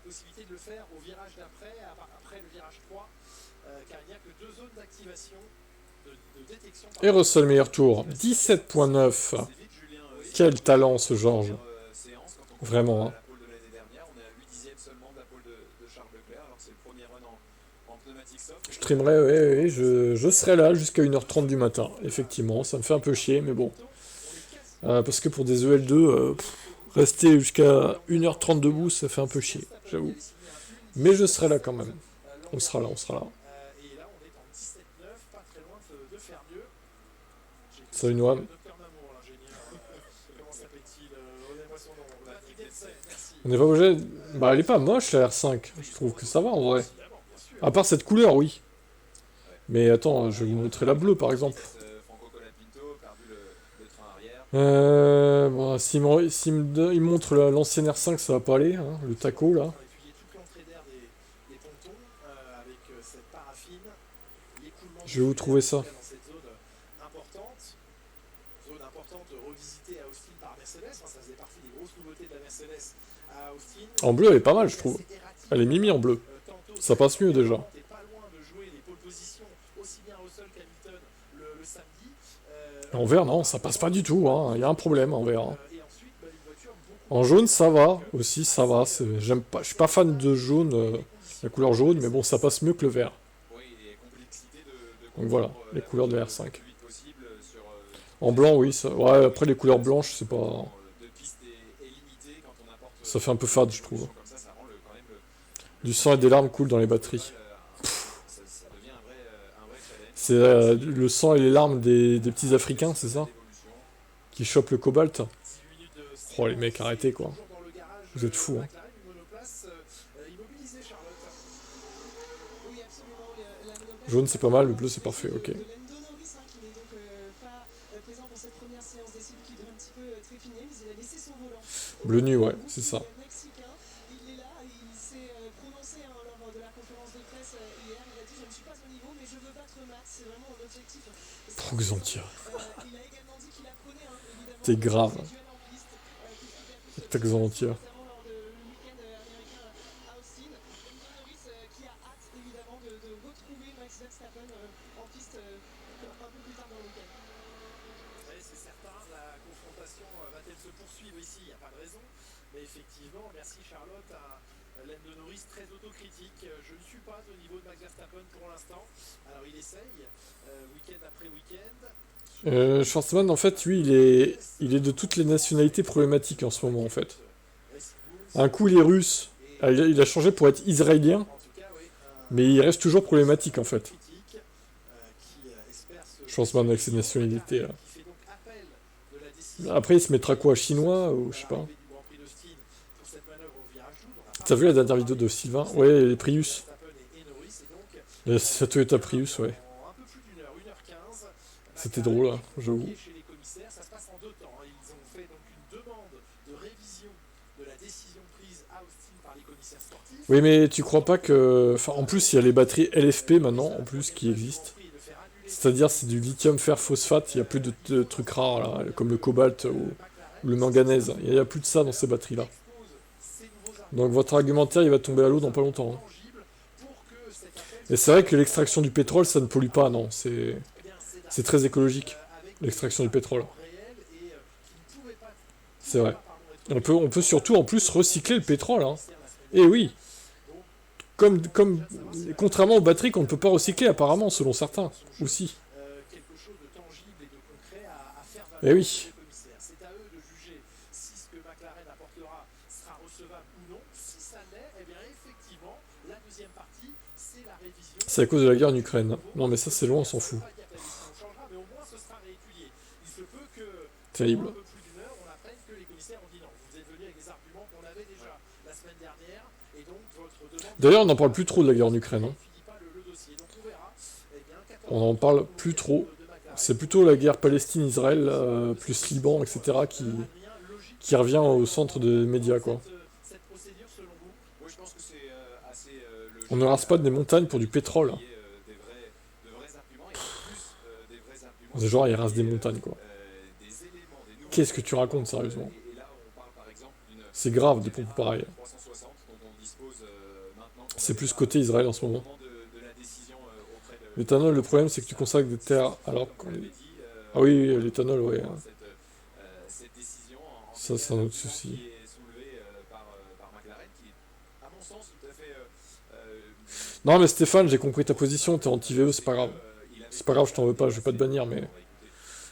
Possibilité de le faire au virage d'après, après le virage 3, car il n'y a que 2 zones d'activation de détection. Et Russell meilleur tour, 17.9. Quel talent ce Georges. Vraiment. Hein. Je trimerai, ouais, je serai là jusqu'à 1h30 du matin. Effectivement, ça me fait un peu chier, mais bon. Parce que pour des EL2, rester jusqu'à 1h30 debout, ça fait un peu chier, j'avoue. Mais je serai là quand même. On sera là, on sera là. Salut Noam. On n'est pas obligé... Bah, elle est pas moche, la R5. Je trouve que ça va, en vrai. Évidemment, bien sûr. À part cette couleur, oui. Mais attends, je vais vous montrer la bleue, par exemple. Franco Colapinto, perdu le train arrière. Bon, il me montre l'ancienne R5, ça va pas aller, hein, le taco, là. On a étudié toute l'entrée d'air des pontons avec cette paraffine, l'écoulement Je vais vous trouver ça. dans cette zone importante revisitée à Austin par Mercedes. Enfin, ça faisait partie des grosses nouveautés de la Mercedes à Austin. En bleu, elle est pas mal, je trouve. Assez erratique. Elle est mimi en bleu. Tantôt, Ça passe mieux, déjà. t'es pas loin de jouer les pole positions aussi bien au sol qu'Hamilton le samedi. En vert, non, ça passe pas du tout, hein. Il y a un problème en vert, hein. Et ensuite, bah, une voiture beaucoup En jaune, ça va, aussi, ça va. J'aime pas, je suis pas fan de jaune, la couleur jaune, mais bon, ça passe mieux que le vert. Oui, et complexité de Donc voilà, comprendre, les couleurs de le R5. plus vite possible sur, En blanc, oui, ça... Ouais, après, les couleurs blanches, c'est pas... de piste est limité quand on apporte Ça fait un peu fade, je trouve. comme ça rend quand même Du sang et des larmes coulent dans les batteries. ça devient un vrai challenge. C'est le sang et les larmes des petits Africains, c'est ça? D'évolution. Qui chopent le cobalt. 18 minutes de Oh, les mecs, arrêtez, quoi. toujours dans le garage, Vous êtes fous, hein. McLaren, une monoplace immobilisée, Charlotte. Oui, absolument. La monoplace Jaune, c'est pas mal, le bleu, c'est parfait, ok. de Lando Norris, hein, qui n'est donc pas présent pour cette première séance d'essai, qui doit un petit peu trépigner, mais il a laissé son volant. Bleu nu, ouais, c'est ça. Mexicain, il est là, il s'est prononcé hein, lors de la conférence de presse hier. Il a dit: je ne suis pas au niveau, mais je veux battre Max. C'est vraiment mon objectif. Trop Xantia. Il a également dit qu'il apprenait hein, évidemment T'es grave. les duels en piste, puisqu'il T'es Xantia. notamment lors du week-end américain à Austin. Lando Norris qui a hâte évidemment de retrouver Max Verstappen en piste un peu plus tard dans le week-end. Ouais, c'est certain, la confrontation va-t-elle se poursuivre ici? Il n'y a pas de raison. Mais effectivement, merci Charlotte à Lando Norris, très autocritique. Je ne suis pas au niveau de Max Verstappen pour l'instant. Alors il essaye, week-end après week-end. Schwarzman, en fait, lui, il est de toutes les nationalités problématiques en ce moment, en fait. Un coup, il est russe. Il a changé pour être israélien, En tout cas, oui, mais il reste toujours problématique, en fait. critique qui espère se Schwarzman avec ses nationalités, là. qui fait donc appel de la décision Après, il se mettra quoi, chinois, ou je sais pas. du Grand Prix d'Austin pour cette manœuvre au virage doux. On a T'as vu la dernière vidéo de Sylvain? Ouais, les Prius. Verstappen et Norris, et donc La Toyota Prius, ouais. en un peu plus d'une heure, 1h15. C'était drôle, hein, j'avoue. Chez les commissaires, ça se passe en deux temps. Ils ont fait donc une demande de révision de la décision prise à Austin par les commissaires sportifs. Oui, mais tu crois pas que... Enfin, en plus, il y a les batteries LFP maintenant, en plus, qui existent. C'est-à-dire, c'est du lithium fer phosphate, il n'y a plus de trucs rares, là, comme le cobalt ou le manganèse. Il n'y a plus de ça dans ces batteries-là. Donc votre argumentaire, il va tomber à l'eau dans pas longtemps, hein. Et c'est vrai que l'extraction du pétrole, ça ne pollue pas, non. C'est très écologique, l'extraction du pétrole. C'est vrai. On peut surtout, en plus, recycler le pétrole, hein. Et oui. Contrairement aux batteries qu'on ne peut pas recycler, apparemment, selon certains, aussi. Quelque chose de tangible et de concret à faire Eh valoir oui. les commissaires. C'est à eux de juger si ce que McLaren apportera sera recevable ou non. Si ça l'est, eh bien effectivement, la deuxième partie, c'est la révision. C'est à cause de la guerre en Ukraine. Non, mais ça, c'est loin, on s'en fout. Pas dire que la décision changera, mais au moins ce sera réétudié. Il se peut que Terrible. un peu plus d'une heure, on apprenne que les commissaires ont dit non. Vous êtes venus avec des arguments qu'on avait déjà la semaine dernière, et donc votre demande. D'ailleurs, on n'en parle plus trop de la guerre en Ukraine, hein. Finit pas le dossier. Donc on verra. Eh bien, 14 On en parle plus trop. C'est plutôt la guerre Palestine-Israël, plus Liban, etc., qui revient au centre des médias, quoi. cette procédure selon vous? Moi, je pense que c'est assez logique. On ne rase pas des montagnes pour du pétrole. Il y ait, de vrais arguments, et en plus des vrais arguments. C'est genre, ils rasent des montagnes, quoi. Des éléments, des nouveaux. Qu'est-ce que tu racontes, sérieusement? Et là, on parle par exemple d'une C'est grave, des pompes pareilles. 360 dont on dispose maintenant. C'est plus côté Israël en ce moment. De la décision auprès de. L'éthanol, le problème, c'est que tu consacres des terres alors qu'on... Ah oui, oui, l'éthanol, ouais. Cette décision Ça, c'est un autre souci. qui est soulevée par McLaren, qui est, à mon sens, tout à fait. Non, mais Stéphane, j'ai compris ta position, t'es anti-VE, c'est pas grave. C'est pas grave, je t'en veux pas, je vais pas te bannir, mais...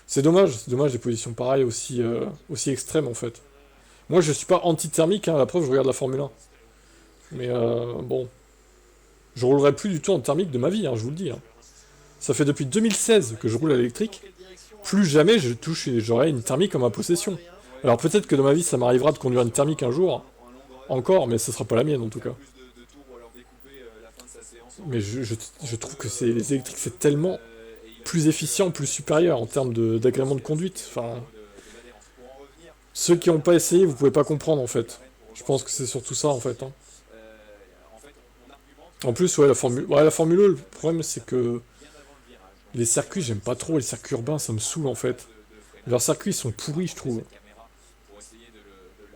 C'est dommage des positions pareilles, aussi extrêmes, en fait. Moi, je suis pas anti-thermique, hein, la preuve, je regarde la Formule 1. Mais bon... Je roulerai plus du tout en thermique de ma vie, hein, je vous le dis. Hein. Ça fait depuis 2016 que je roule à l'électrique. Plus jamais j'aurai une thermique en ma possession. Alors peut-être que dans ma vie ça m'arrivera de conduire une thermique un jour, encore, mais ce sera pas la mienne en tout cas. Plus de tours ou alors découper la fin de sa séance. Mais je trouve que les électriques c'est tellement plus efficient, plus supérieur en termes d'agrément de conduite. Enfin, ceux qui n'ont pas essayé, vous pouvez pas comprendre en fait. Je pense que c'est surtout ça en fait. Hein. En plus, ouais, la Formule 1, le problème c'est que les circuits, j'aime pas trop. Les circuits urbains, ça me saoule en fait. Leurs circuits sont pourris, je trouve.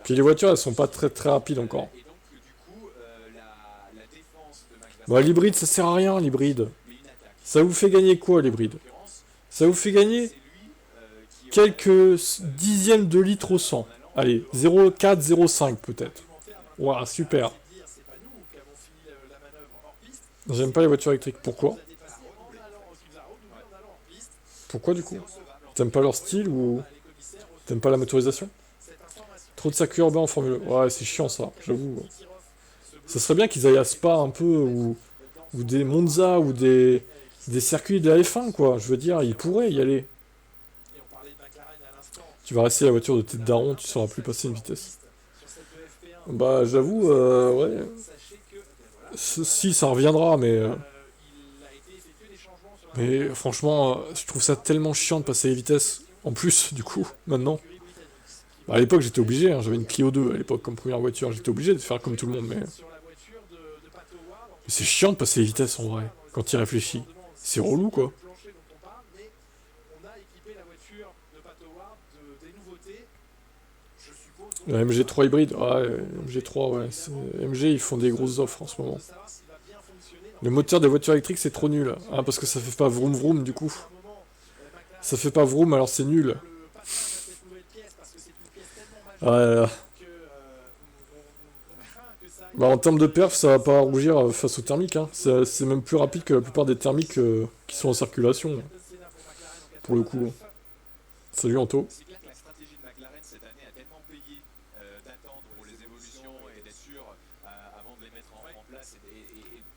Puis les voitures, elles sont pas très très rapides encore. Bon, l'hybride, ça sert à rien, l'hybride. Ça vous fait gagner quoi, l'hybride? Ça vous fait gagner quelques dixièmes de litre au 100. Allez, 0,4, 0,5 peut-être. Ouah, super. J'aime pas les voitures électriques. Pourquoi? Pourquoi du coup? T'aimes pas leur style ou t'aimes pas la motorisation? Trop de circuits urbains en Formule 1. Ouais, c'est chiant ça, j'avoue. Ça serait bien qu'ils aillent à Spa un peu, ou des Monza, ou des circuits de la F1, quoi. Je veux dire, ils pourraient y aller. Tu vas rester la voiture de tête daron, tu sauras plus passer une vitesse. Bah, j'avoue, ouais. Si, ça reviendra, mais franchement, je trouve ça tellement chiant de passer les vitesses. En plus, du coup, maintenant. Bah, à l'époque, j'étais obligé, hein, j'avais une Clio 2 à l'époque comme première voiture, j'étais obligé de faire comme tout le monde, mais c'est chiant de passer les vitesses en vrai, quand il réfléchit. C'est relou, quoi. La MG3 hybride, ouais, MG3, ouais. MG, ils font des grosses offres en ce moment. Le moteur des voitures électriques, c'est trop nul. Hein, parce que ça fait pas vroom vroom, du coup. Ça fait pas vroom, alors c'est nul. Ouais. Bah, en termes de perf, ça va pas rougir face aux thermiques. Hein. C'est même plus rapide que la plupart des thermiques qui sont en circulation. Pour le coup. Salut Anto. C'est clair que la stratégie de McLaren cette année a tellement payé d'attendre pour les évolutions et d'être sûr avant de les mettre en place.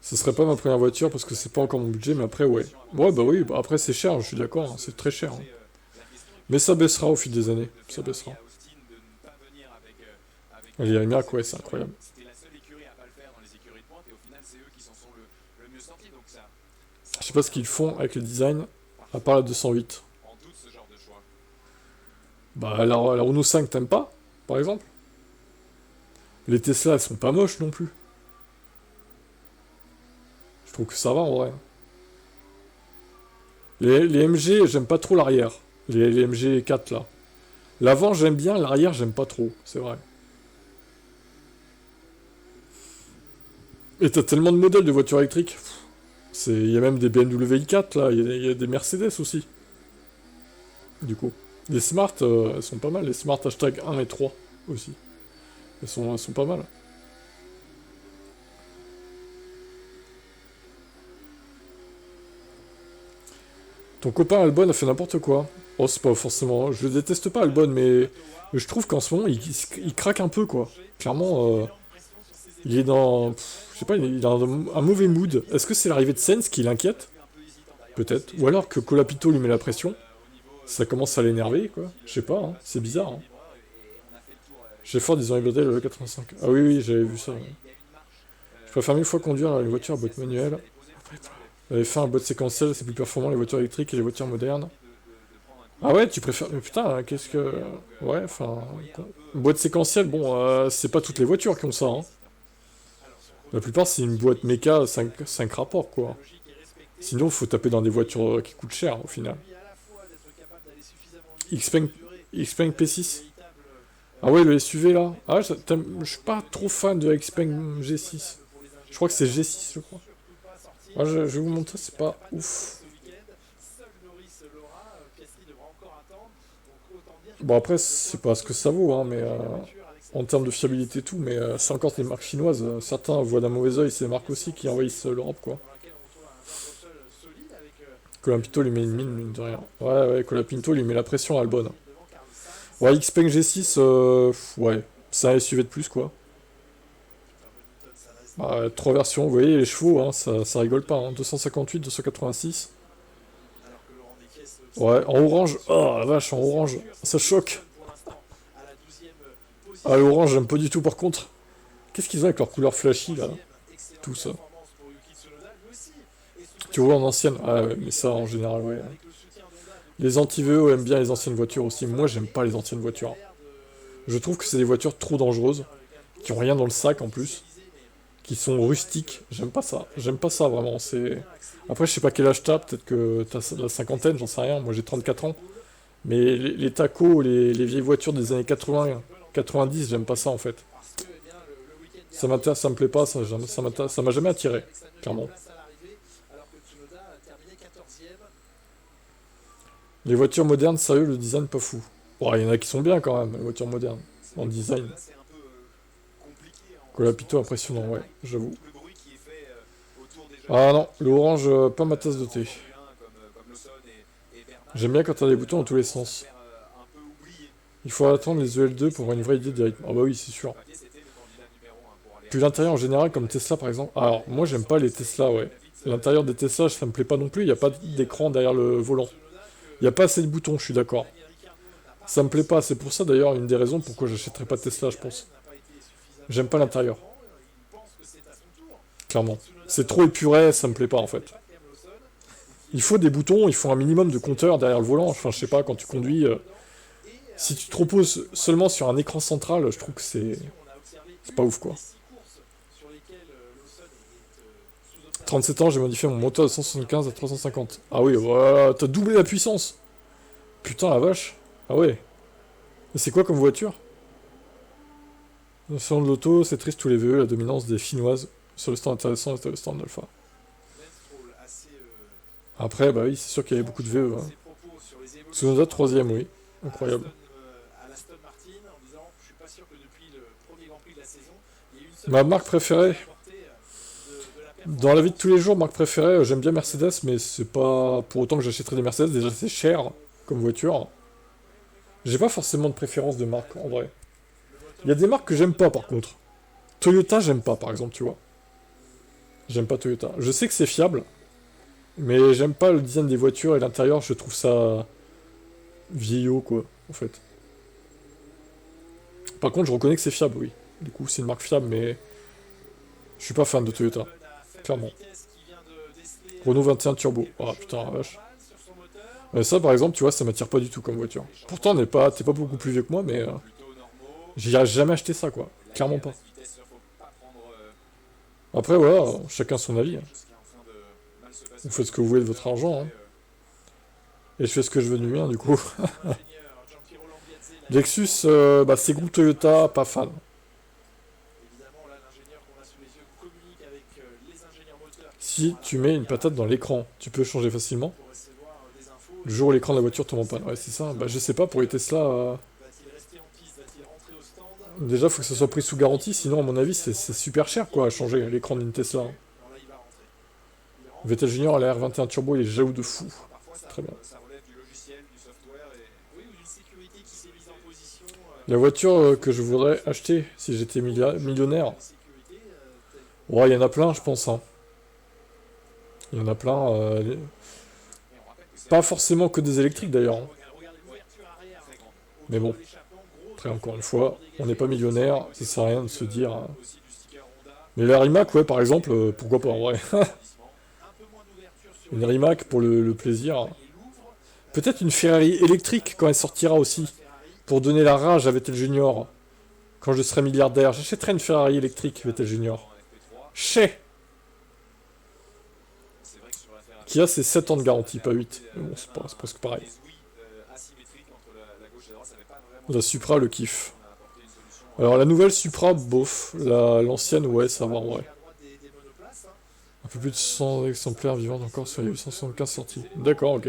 Ce serait pas ma première voiture parce que c'est pas encore mon budget, mais après, ouais. Ouais, bah oui, bah après c'est cher, je suis d'accord, hein, c'est très cher. Hein. Mais ça baissera au fil des années, ça baissera. Les Rimac, ouais, c'est incroyable. C'était la seule écurie à pas le faire dans les écuries de pointe et au final c'est eux qui s'en sont le mieux sortis. Donc ça Je sais pas ce qu'ils font avec le design, à part la 208. en doute ce genre de choix. Bah la Renault 5, t'aimes pas, par exemple? Les Tesla, elles sont pas moches non plus. Je trouve que ça va en vrai. Les MG, j'aime pas trop l'arrière. Les MG 4 là. L'avant j'aime bien, l'arrière j'aime pas trop, c'est vrai. Et t'as tellement de modèles de voitures électriques. Il y a même des BMW i4 là, il y a des Mercedes aussi. Du coup. Les Smart, elles sont pas mal. Les Smart hashtag 1 et 3 aussi. Elles sont pas mal. Ton copain Albon a fait n'importe quoi. Oh, c'est pas forcément... Je déteste pas Albon, mais je trouve qu'en ce moment, il craque un peu, quoi. Clairement, il est dans... je sais pas, il a un mauvais mood. Est-ce que c'est l'arrivée de Sens qui l'inquiète? Peut-être. Ou alors que Colapito lui met la pression. Ça commence à l'énerver, quoi. Je sais pas, hein. C'est bizarre, hein. J'ai fort des enribadés le 85. Ah oui, oui, j'avais vu ça. Ouais. Je préfère 1000 fois conduire une voiture à boîte manuelle. F1 à boîte séquentielle, c'est plus performant les voitures électriques et les voitures modernes. Ah ouais, tu préfères... Mais putain, qu'est-ce que... Ouais, enfin... Boîte séquentielle, bon, c'est pas toutes les voitures qui ont ça, hein. La plupart, c'est une boîte méca 5 rapports, quoi. Sinon, faut taper dans des voitures qui coûtent cher, au final. Xpeng P6. Ah ouais, le SUV, là. Ah, je suis pas trop fan de Xpeng G6. Je crois que c'est G6, je crois. Ah, je vais vous montrer, c'est pas ouf. Bon, après, c'est pas ce que ça vaut, hein, mais... en termes de fiabilité et tout, mais c'est encore des marques chinoises. Certains voient d'un mauvais oeil ces marques aussi qui envahissent l'Europe, quoi. Colapinto lui met une mine de rien. Ouais, ouais, Colapinto lui met la pression à Albon. Ouais, Xpeng G6, ouais, c'est un SUV de plus, quoi. Bah, 3 versions, vous voyez, les chevaux, hein, ça rigole pas, hein. 258, 286. Ouais, en orange. Oh, la vache, en orange. Ça choque. Ah, l'orange, j'aime pas du tout, par contre. Qu'est-ce qu'ils ont avec leur couleur flashy, là? Excellente Tout ça. performance pour Yuki Tsunoda, lui aussi. Et ce Tu vois, en ancienne... Ah ouais, mais ça, en général, ouais. avec le soutien d'Honda Les anti-VO aiment bien les anciennes voitures aussi. Moi, j'aime pas les anciennes voitures. Je trouve que c'est des voitures trop dangereuses, qui ont rien dans le sac, en plus, qui sont rustiques. J'aime pas ça. J'aime pas ça, vraiment. C'est... Après, je sais pas quel âge t'as, peut-être que t'as la cinquantaine, j'en sais rien. Moi, j'ai 34 ans. Mais les tacos, les vieilles voitures des années 80, 90, j'aime pas ça, en fait. parce que, eh bien, le week-end Ça m'intéresse, ça me plaît pas, ça m'a jamais attiré, clairement. place à l'arrivée, alors que Tsunoda a terminé 14e. Les voitures modernes, sérieux, le design pas fou. Bon, il y en a qui sont bien quand même, les voitures modernes, en design. Là, c'est un peu compliqué. Colapito impressionnant, ouais, j'avoue. Le bruit qui est fait autour des jeunes. Ah non, le orange, pas ma tasse de thé. Comme Lawson et Bernard. J'aime bien quand t'as des boutons dans tous les sens. Un peu oublié. Il faut attendre les EL2 pour avoir une vraie idée du rythme. Ah bah oui, c'est sûr. Papier, c'était le candidat numéro 1 pour aller. Puis l'intérieur en général, comme Tesla par exemple. Alors, moi j'aime pas les Tesla, ouais. L'intérieur des Tesla, ça me plaît pas non plus, il n'y a pas d'écran derrière le volant. Il n'y a pas assez de boutons, je suis d'accord. Ça me plaît pas, c'est pour ça d'ailleurs une des raisons pourquoi j'achèterais pas de Tesla, je pense. J'aime pas l'intérieur. Clairement. C'est trop épuré, ça me plaît pas en fait. Il faut des boutons, il faut un minimum de compteur derrière le volant. Enfin, je sais pas, quand tu conduis, si tu te reposes seulement sur un écran central, je trouve que c'est pas ouf quoi. 37 ans, j'ai modifié mon moteur de 175 à 350. Ah oui, voilà, t'as doublé la puissance. Putain la vache. Ah ouais. Et c'est quoi comme voiture? Le salon de l'auto, c'est triste tous les VE, la dominance des Finnoises sur le stand intéressant et le stand alpha. Après, bah oui, c'est sûr qu'il y avait beaucoup de VE. Hein. Tsunoda 3ème, oui. Incroyable. Ma marque préférée? Dans la vie de tous les jours, marque préférée, j'aime bien Mercedes, mais c'est pas pour autant que j'achèterais des Mercedes, déjà c'est cher comme voiture. J'ai pas forcément de préférence de marque, en vrai. Il y a des marques que j'aime pas, par contre. Toyota, j'aime pas, par exemple, tu vois. J'aime pas Toyota. Je sais que c'est fiable, mais j'aime pas le design des voitures et l'intérieur, je trouve ça vieillot, quoi, en fait. Par contre, je reconnais que c'est fiable, oui. Du coup, c'est une marque fiable, mais je suis pas fan de Toyota. Clairement. Renault 21 Turbo. Oh putain, la vache. Ça, par exemple, tu vois, ça m'attire pas du tout comme voiture. Pourtant, t'es pas beaucoup plus vieux que moi, mais j'irai jamais acheter ça, quoi. Clairement pas. Après, voilà, chacun son avis. Hein. Vous faites ce que vous voulez de votre argent. Hein. Et je fais ce que je veux du mien, du coup. Lexus, bah, c'est groupe Toyota, pas fan. Si tu mets une patate dans l'écran, tu peux changer facilement. Le jour où l'écran de la voiture tombe en panne. Ouais, c'est ça. Bah, je sais pas, pour les Tesla... Déjà, faut que ça soit pris sous garantie, sinon, à mon avis, c'est super cher, quoi, à changer l'écran d'une Tesla. Hein. Vettel Junior à la R21 Turbo, il est jaloux de fou. Très bien. La voiture que je voudrais acheter si j'étais millionnaire. Ouais, il y en a plein, je pense. Hein. Il y en a plein. Pas forcément que des électriques d'ailleurs. Hein. Mais bon. Après, encore une fois, on n'est pas millionnaire, ça sert à rien de se dire. Hein. Mais la Rimac, ouais, par exemple, pourquoi pas en vrai. Une Rimac pour le plaisir. Peut-être une Ferrari électrique quand elle sortira aussi. Pour donner la rage à Vettel Junior. Quand je serai milliardaire, j'achèterai une Ferrari électrique, Vettel Junior. Chez qui a ses 7 ans de garantie, pas 8. Mais bon, c'est presque pareil. La Supra, le kiff. Alors la nouvelle Supra, bof. L'ancienne, ouais, ça va en vrai. Un peu plus de 100 exemplaires vivants encore sur les 875 sorties. D'accord, ok.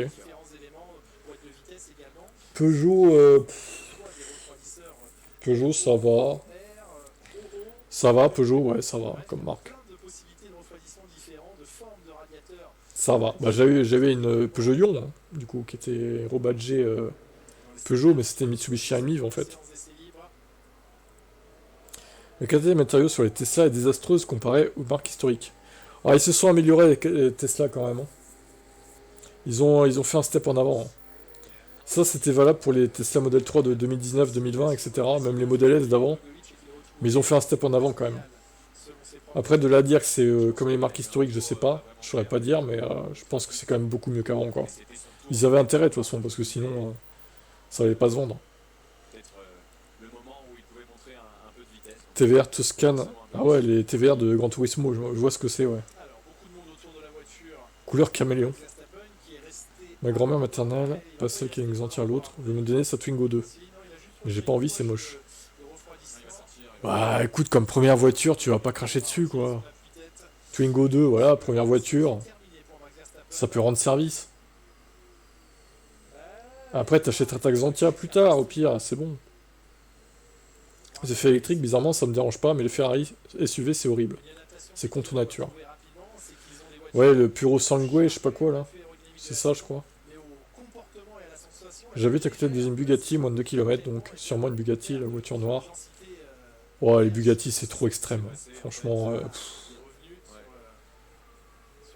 Peugeot, Peugeot, ça va. Ça va, Peugeot, ouais, ça va, comme marque. Ça va. Bah, j'avais une Peugeot Ion, hein, du coup, qui était rebadgée Peugeot, mais c'était Mitsubishi Amiv, en fait. La qualité des matériaux sur les Tesla est désastreuse comparée aux marques historiques. Alors, ils se sont améliorés, les Tesla, quand même. Hein. Ils ont fait un step en avant. Hein. Ça, c'était valable pour les Tesla Model 3 de 2019, 2020, etc. Même les Model S d'avant. Mais ils ont fait un step en avant, quand même. Après, de là à dire que c'est comme les marques historiques, je sais pas. Je saurais pas dire, mais je pense que c'est quand même beaucoup mieux qu'avant, quoi. Ils avaient intérêt, de toute façon, parce que sinon, ça allait pas se vendre. Peut-être le moment où il pouvait montrer un peu de vitesse. TVR Tuscan. Ah ouais, les TVR de Gran Turismo, je vois ce que c'est, ouais. Alors, beaucoup de monde autour de la voiture. Couleur caméléon. Max Verstappen qui est resté Ma grand-mère maternelle, pas celle qui nous en tire l'autre, veut me donner sa Twingo 2. aussi. Non, il a juste Mais j'ai pas envie, c'est moche. de refroidissement. Bah écoute, comme première voiture, tu vas pas cracher dessus, quoi. Twingo 2, voilà, première voiture. Ça peut rendre service. Après, t'achèteras ta Xantia plus tard, au pire, c'est bon. Les effets électriques, bizarrement, ça me dérange pas, mais les Ferrari SUV, c'est horrible. C'est contre nature. Ouais, le Puro Sangue, je sais pas quoi, là. C'est ça, je crois. J'habite à côté d'une Bugatti, moins de 2 km, donc sûrement une Bugatti, la voiture noire. Ouais, les Bugatti, c'est trop extrême. Franchement,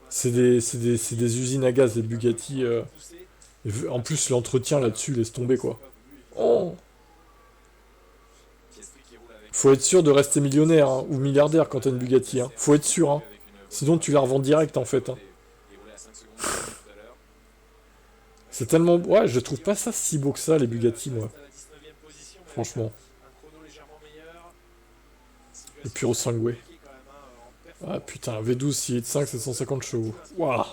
c'est des usines à gaz, les Bugatti. En plus, l'entretien là-dessus, laisse tomber, quoi. Oh! Faut être sûr de rester millionnaire, hein, ou milliardaire quand t'as une Bugatti, hein. Faut être sûr, hein. Sinon, tu la revends direct, en fait, hein. C'est tellement... Ouais, je trouve pas ça si beau que ça, les Bugatti, moi. Franchement. Le Puro Sangue. Ah, putain, V12, 6 litres 5, 750 chevaux. Waouh!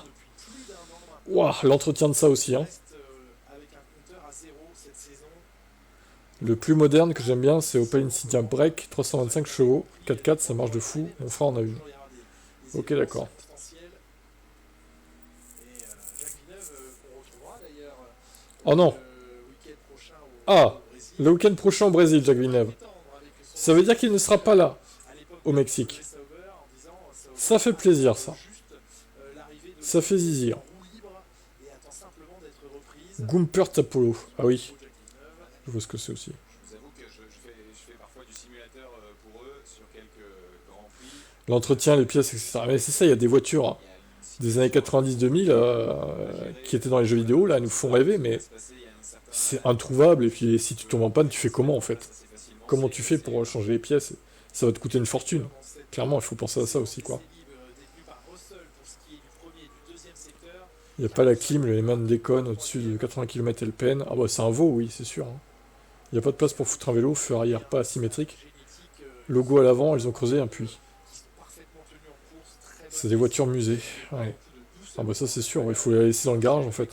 Waouh, l'entretien de ça aussi, hein. Le plus moderne que j'aime bien, c'est Opel Insignia Break, 325 chevaux, 4x4, ça marche de fou. Mon frère en a une. Ok, d'accord. Oh non! Ah! Le week-end prochain au Brésil, Jacques Villeneuve. Ça veut dire qu'il ne sera pas là, au Mexique. Ça fait plaisir, ça. Ça fait zizir. Gumpert Apollo. Ah oui. Je vois ce que c'est aussi. Je vous avoue que je fais parfois du simulateur pour eux sur quelques grands prix. L'entretien, les pièces, etc. Mais c'est ça, il y a des voitures hein, des années 90-2000 qui étaient dans les jeux vidéo, là, elles nous font rêver, mais c'est introuvable. Et puis si tu tombes en panne, tu fais comment en fait? Comment tu fais pour changer les pièces? Ça va te coûter une fortune. Clairement, il faut penser à ça aussi, quoi. Il n'y a pas la clim, le Lehman déconne au-dessus de 80 km LPN. Ah bah c'est un veau, oui, c'est sûr. Hein. Il n'y a pas de place pour foutre un vélo, feu arrière pas asymétrique. Logo à l'avant, ils ont creusé un puits. C'est des voitures musées. Ouais. Ah bah ça c'est sûr, il faut les laisser dans le garage en fait.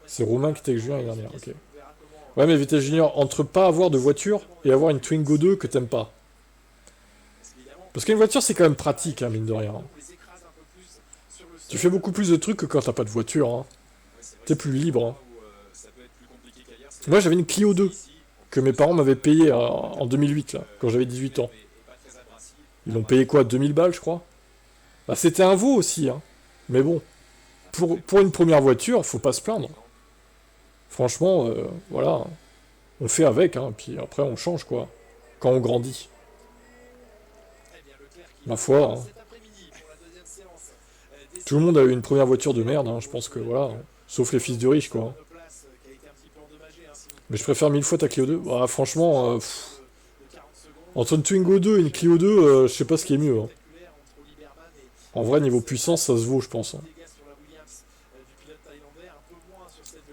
C'est Romain qui était avec Julien l'année dernière, ok. Ouais mais Vitesse Junior, entre pas avoir de voiture et avoir une Twingo 2 que t'aimes pas. Parce qu'une voiture c'est quand même pratique, hein, mine de rien. Tu fais beaucoup plus de trucs que quand t'as pas de voiture. Hein. T'es plus libre. Hein. Moi j'avais une Clio 2 que mes parents m'avaient payé en 2008, là, quand j'avais 18 ans. Ils l'ont payé quoi, 2000 balles je crois? Bah c'était un veau aussi, hein. Mais bon, pour une première voiture, faut pas se plaindre. Franchement, voilà. On fait avec, hein, puis après on change quoi. Quand on grandit. Ma foi, hein. Tout le monde a eu une première voiture de merde, hein, je pense que voilà. Sauf les fils de riches, quoi. Mais je préfère 1000 fois ta Clio 2. Bah, franchement, entre une Twingo 2 et une Clio 2, je sais pas ce qui est mieux. Hein. En vrai, niveau puissance, ça se vaut, je pense. Hein.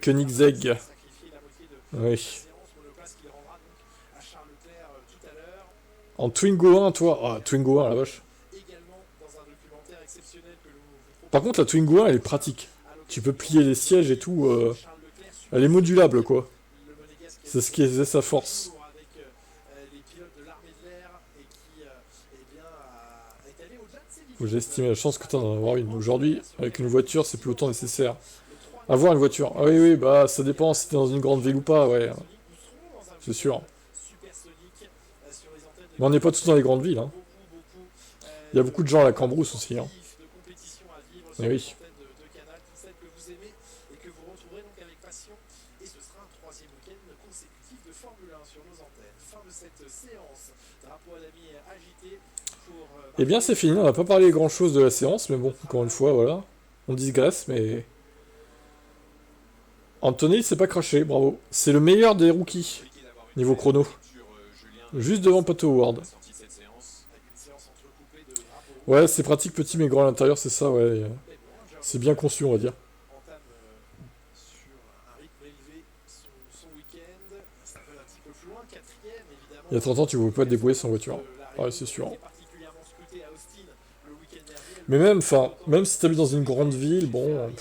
Koenigsegg. Oui. En Twingo 1, toi. Ah, Twingo 1, la vache. Par contre, la Twingo 1, elle est pratique. Tu peux plier les sièges et tout. Elle est modulable, quoi. C'est ce qui faisait sa force. Faut que j'estime la chance que tu as d'en avoir une. Aujourd'hui, avec une voiture, c'est plus autant nécessaire. Avoir une voiture. Ah oui, oui, bah ça dépend si t'es dans une grande ville ou pas, ouais. C'est sûr. Mais on n'est pas tous dans les grandes villes. Hein. Il y a beaucoup de gens à la Cambrousse aussi. Hein. Et oui. Eh bien c'est fini, on n'a pas parlé grand chose de la séance, mais bon, encore une fois, voilà. On digresse, mais... Anthony s'est pas craché, bravo. C'est le meilleur des rookies, niveau chrono. Juste devant Pato Howard. Ouais, c'est pratique, petit mais grand à l'intérieur, c'est ça, ouais. Mais bon, C'est bien conçu, on va dire. entame sur un rythme élevé son week-end. Ça peut un petit peu plus loin, quatrième évidemment. Il y a 30 ans, tu pouvais pas te débrouiller sans voiture. La Ouais, c'est sûr. Réunion, qui est particulièrement scrutée à Austin le week-end dernier. Mais même, enfin, même si t'habites dans une grande ville, bon...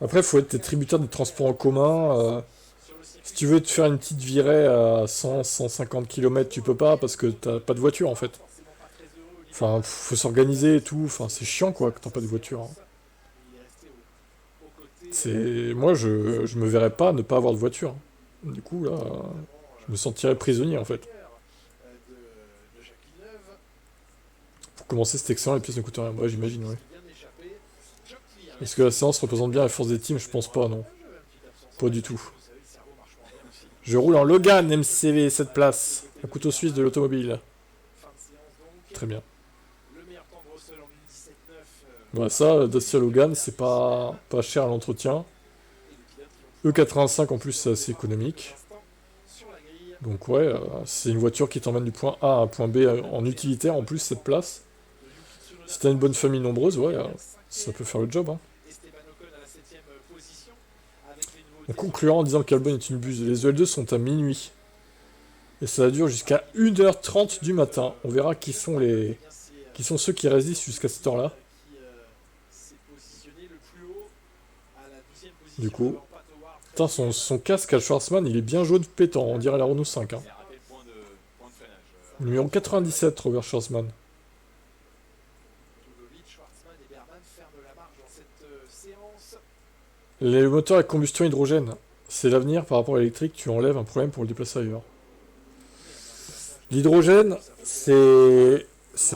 Après, faut être tributaire des transports en commun. Si tu veux te faire une petite virée à 100-150 km, tu peux pas parce que t'as pas de voiture, en fait. Enfin, faut s'organiser et tout. Enfin, c'est chiant, quoi, que t'as pas de voiture, hein. Moi, je me verrais pas ne pas avoir de voiture, hein. Du coup, là, je me sentirais prisonnier, en fait. Pour commencer, c'est excellent, les pièces ne coûtent rien. Ouais, j'imagine, ouais. Est-ce que la séance représente bien la force des teams? Je pense pas, non. Pas du tout. Je roule en Logan MCV 7 places. Un couteau suisse de l'automobile. Très bien. Voilà, ça, Dacia Logan, c'est pas cher à l'entretien. E85 en plus, c'est assez économique. Donc ouais, c'est une voiture qui t'emmène du point A à un point B en utilitaire, en plus, cette place. Si t'as une bonne famille nombreuse, ouais, ça peut faire le job, hein. En concluant en disant qu'Albon est une buse, les EL2 sont à minuit. Et ça dure jusqu'à 1h30 du matin. On verra qui sont ceux qui résistent jusqu'à cette heure-là. Du coup, putain, son casque à Schwarzman, il est bien jaune pétant, on dirait la Renault 5, hein. Numéro 97, Robert Schwarzman. Les moteurs à combustion hydrogène, c'est l'avenir par rapport à l'électrique, tu enlèves un problème pour le déplacer ailleurs. L'hydrogène, c'est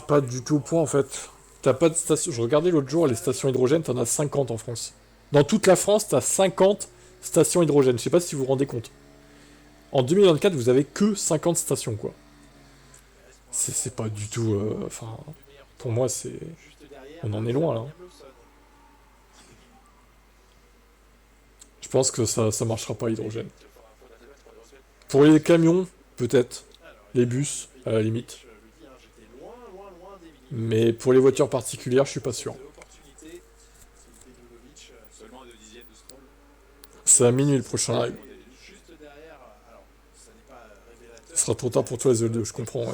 pas du tout au point en fait. T'as pas de station. Je regardais l'autre jour les stations hydrogène, t'en as 50 en France. Dans toute la France, t'as 50 stations hydrogène. Je sais pas si vous vous rendez compte. En 2024, vous avez que 50 stations, quoi. C'est pas du tout. Enfin, pour moi, c'est. On en est loin là. Je pense que ça marchera pas l'hydrogène. Pour les camions, peut-être. Les bus, à la limite. Mais pour les voitures particulières, je suis pas sûr. C'est à minuit le prochain live. Ce sera trop tard pour toi les EL2, je comprends, ouais.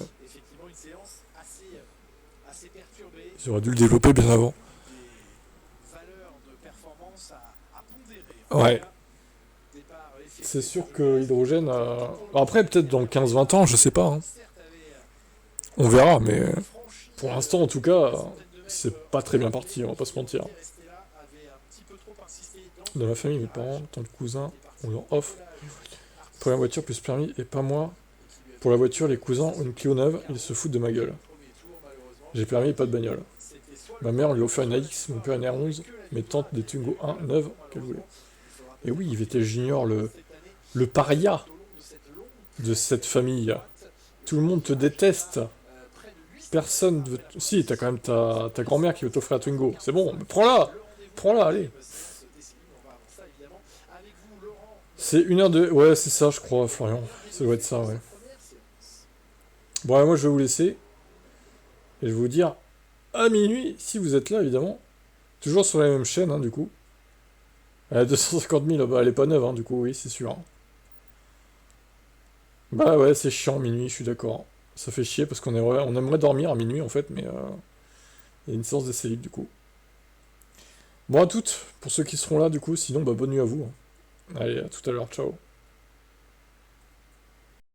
J'aurais dû le développer bien avant. Ouais. C'est sûr que l'hydrogène... Après, peut-être dans 15-20 ans, je sais pas, hein. On verra, mais... Pour l'instant, en tout cas, c'est pas très bien parti, on va pas se mentir. Dans ma famille, mes parents, tant le cousin, on leur offre première voiture plus permis, et pas moi. Pour la voiture, les cousins ont une Clio neuve, ils se foutent de ma gueule. J'ai permis et pas de bagnole. Ma mère lui a offert une AX, mon père une R11, mes tantes des Twingo 1 neuves qu'elle voulait. Et oui, VT Junior, le paria de cette famille. Tout le monde te déteste. Personne veut... Si, t'as quand même ta grand-mère qui veut t'offrir un Twingo. C'est bon, mais prends-la. Prends-la, allez. C'est 1h de... Ouais, c'est ça, je crois, Florian. Ça doit être ça, ouais. Bon, moi, je vais vous laisser. Et je vais vous dire à minuit, si vous êtes là, évidemment. Toujours sur la même chaîne, hein, du coup. Elle a 250 000, bah, elle est pas neuve, hein, du coup, oui, c'est sûr. Hein. Bah ouais, c'est chiant, minuit, je suis d'accord. Ça fait chier, parce qu'on aimerait dormir à minuit, en fait, mais... il y a une séance d'essai libre, du coup. Bon, à toutes, pour ceux qui seront là, du coup. Sinon, bah, bonne nuit à vous. Hein. Allez, à tout à l'heure, ciao.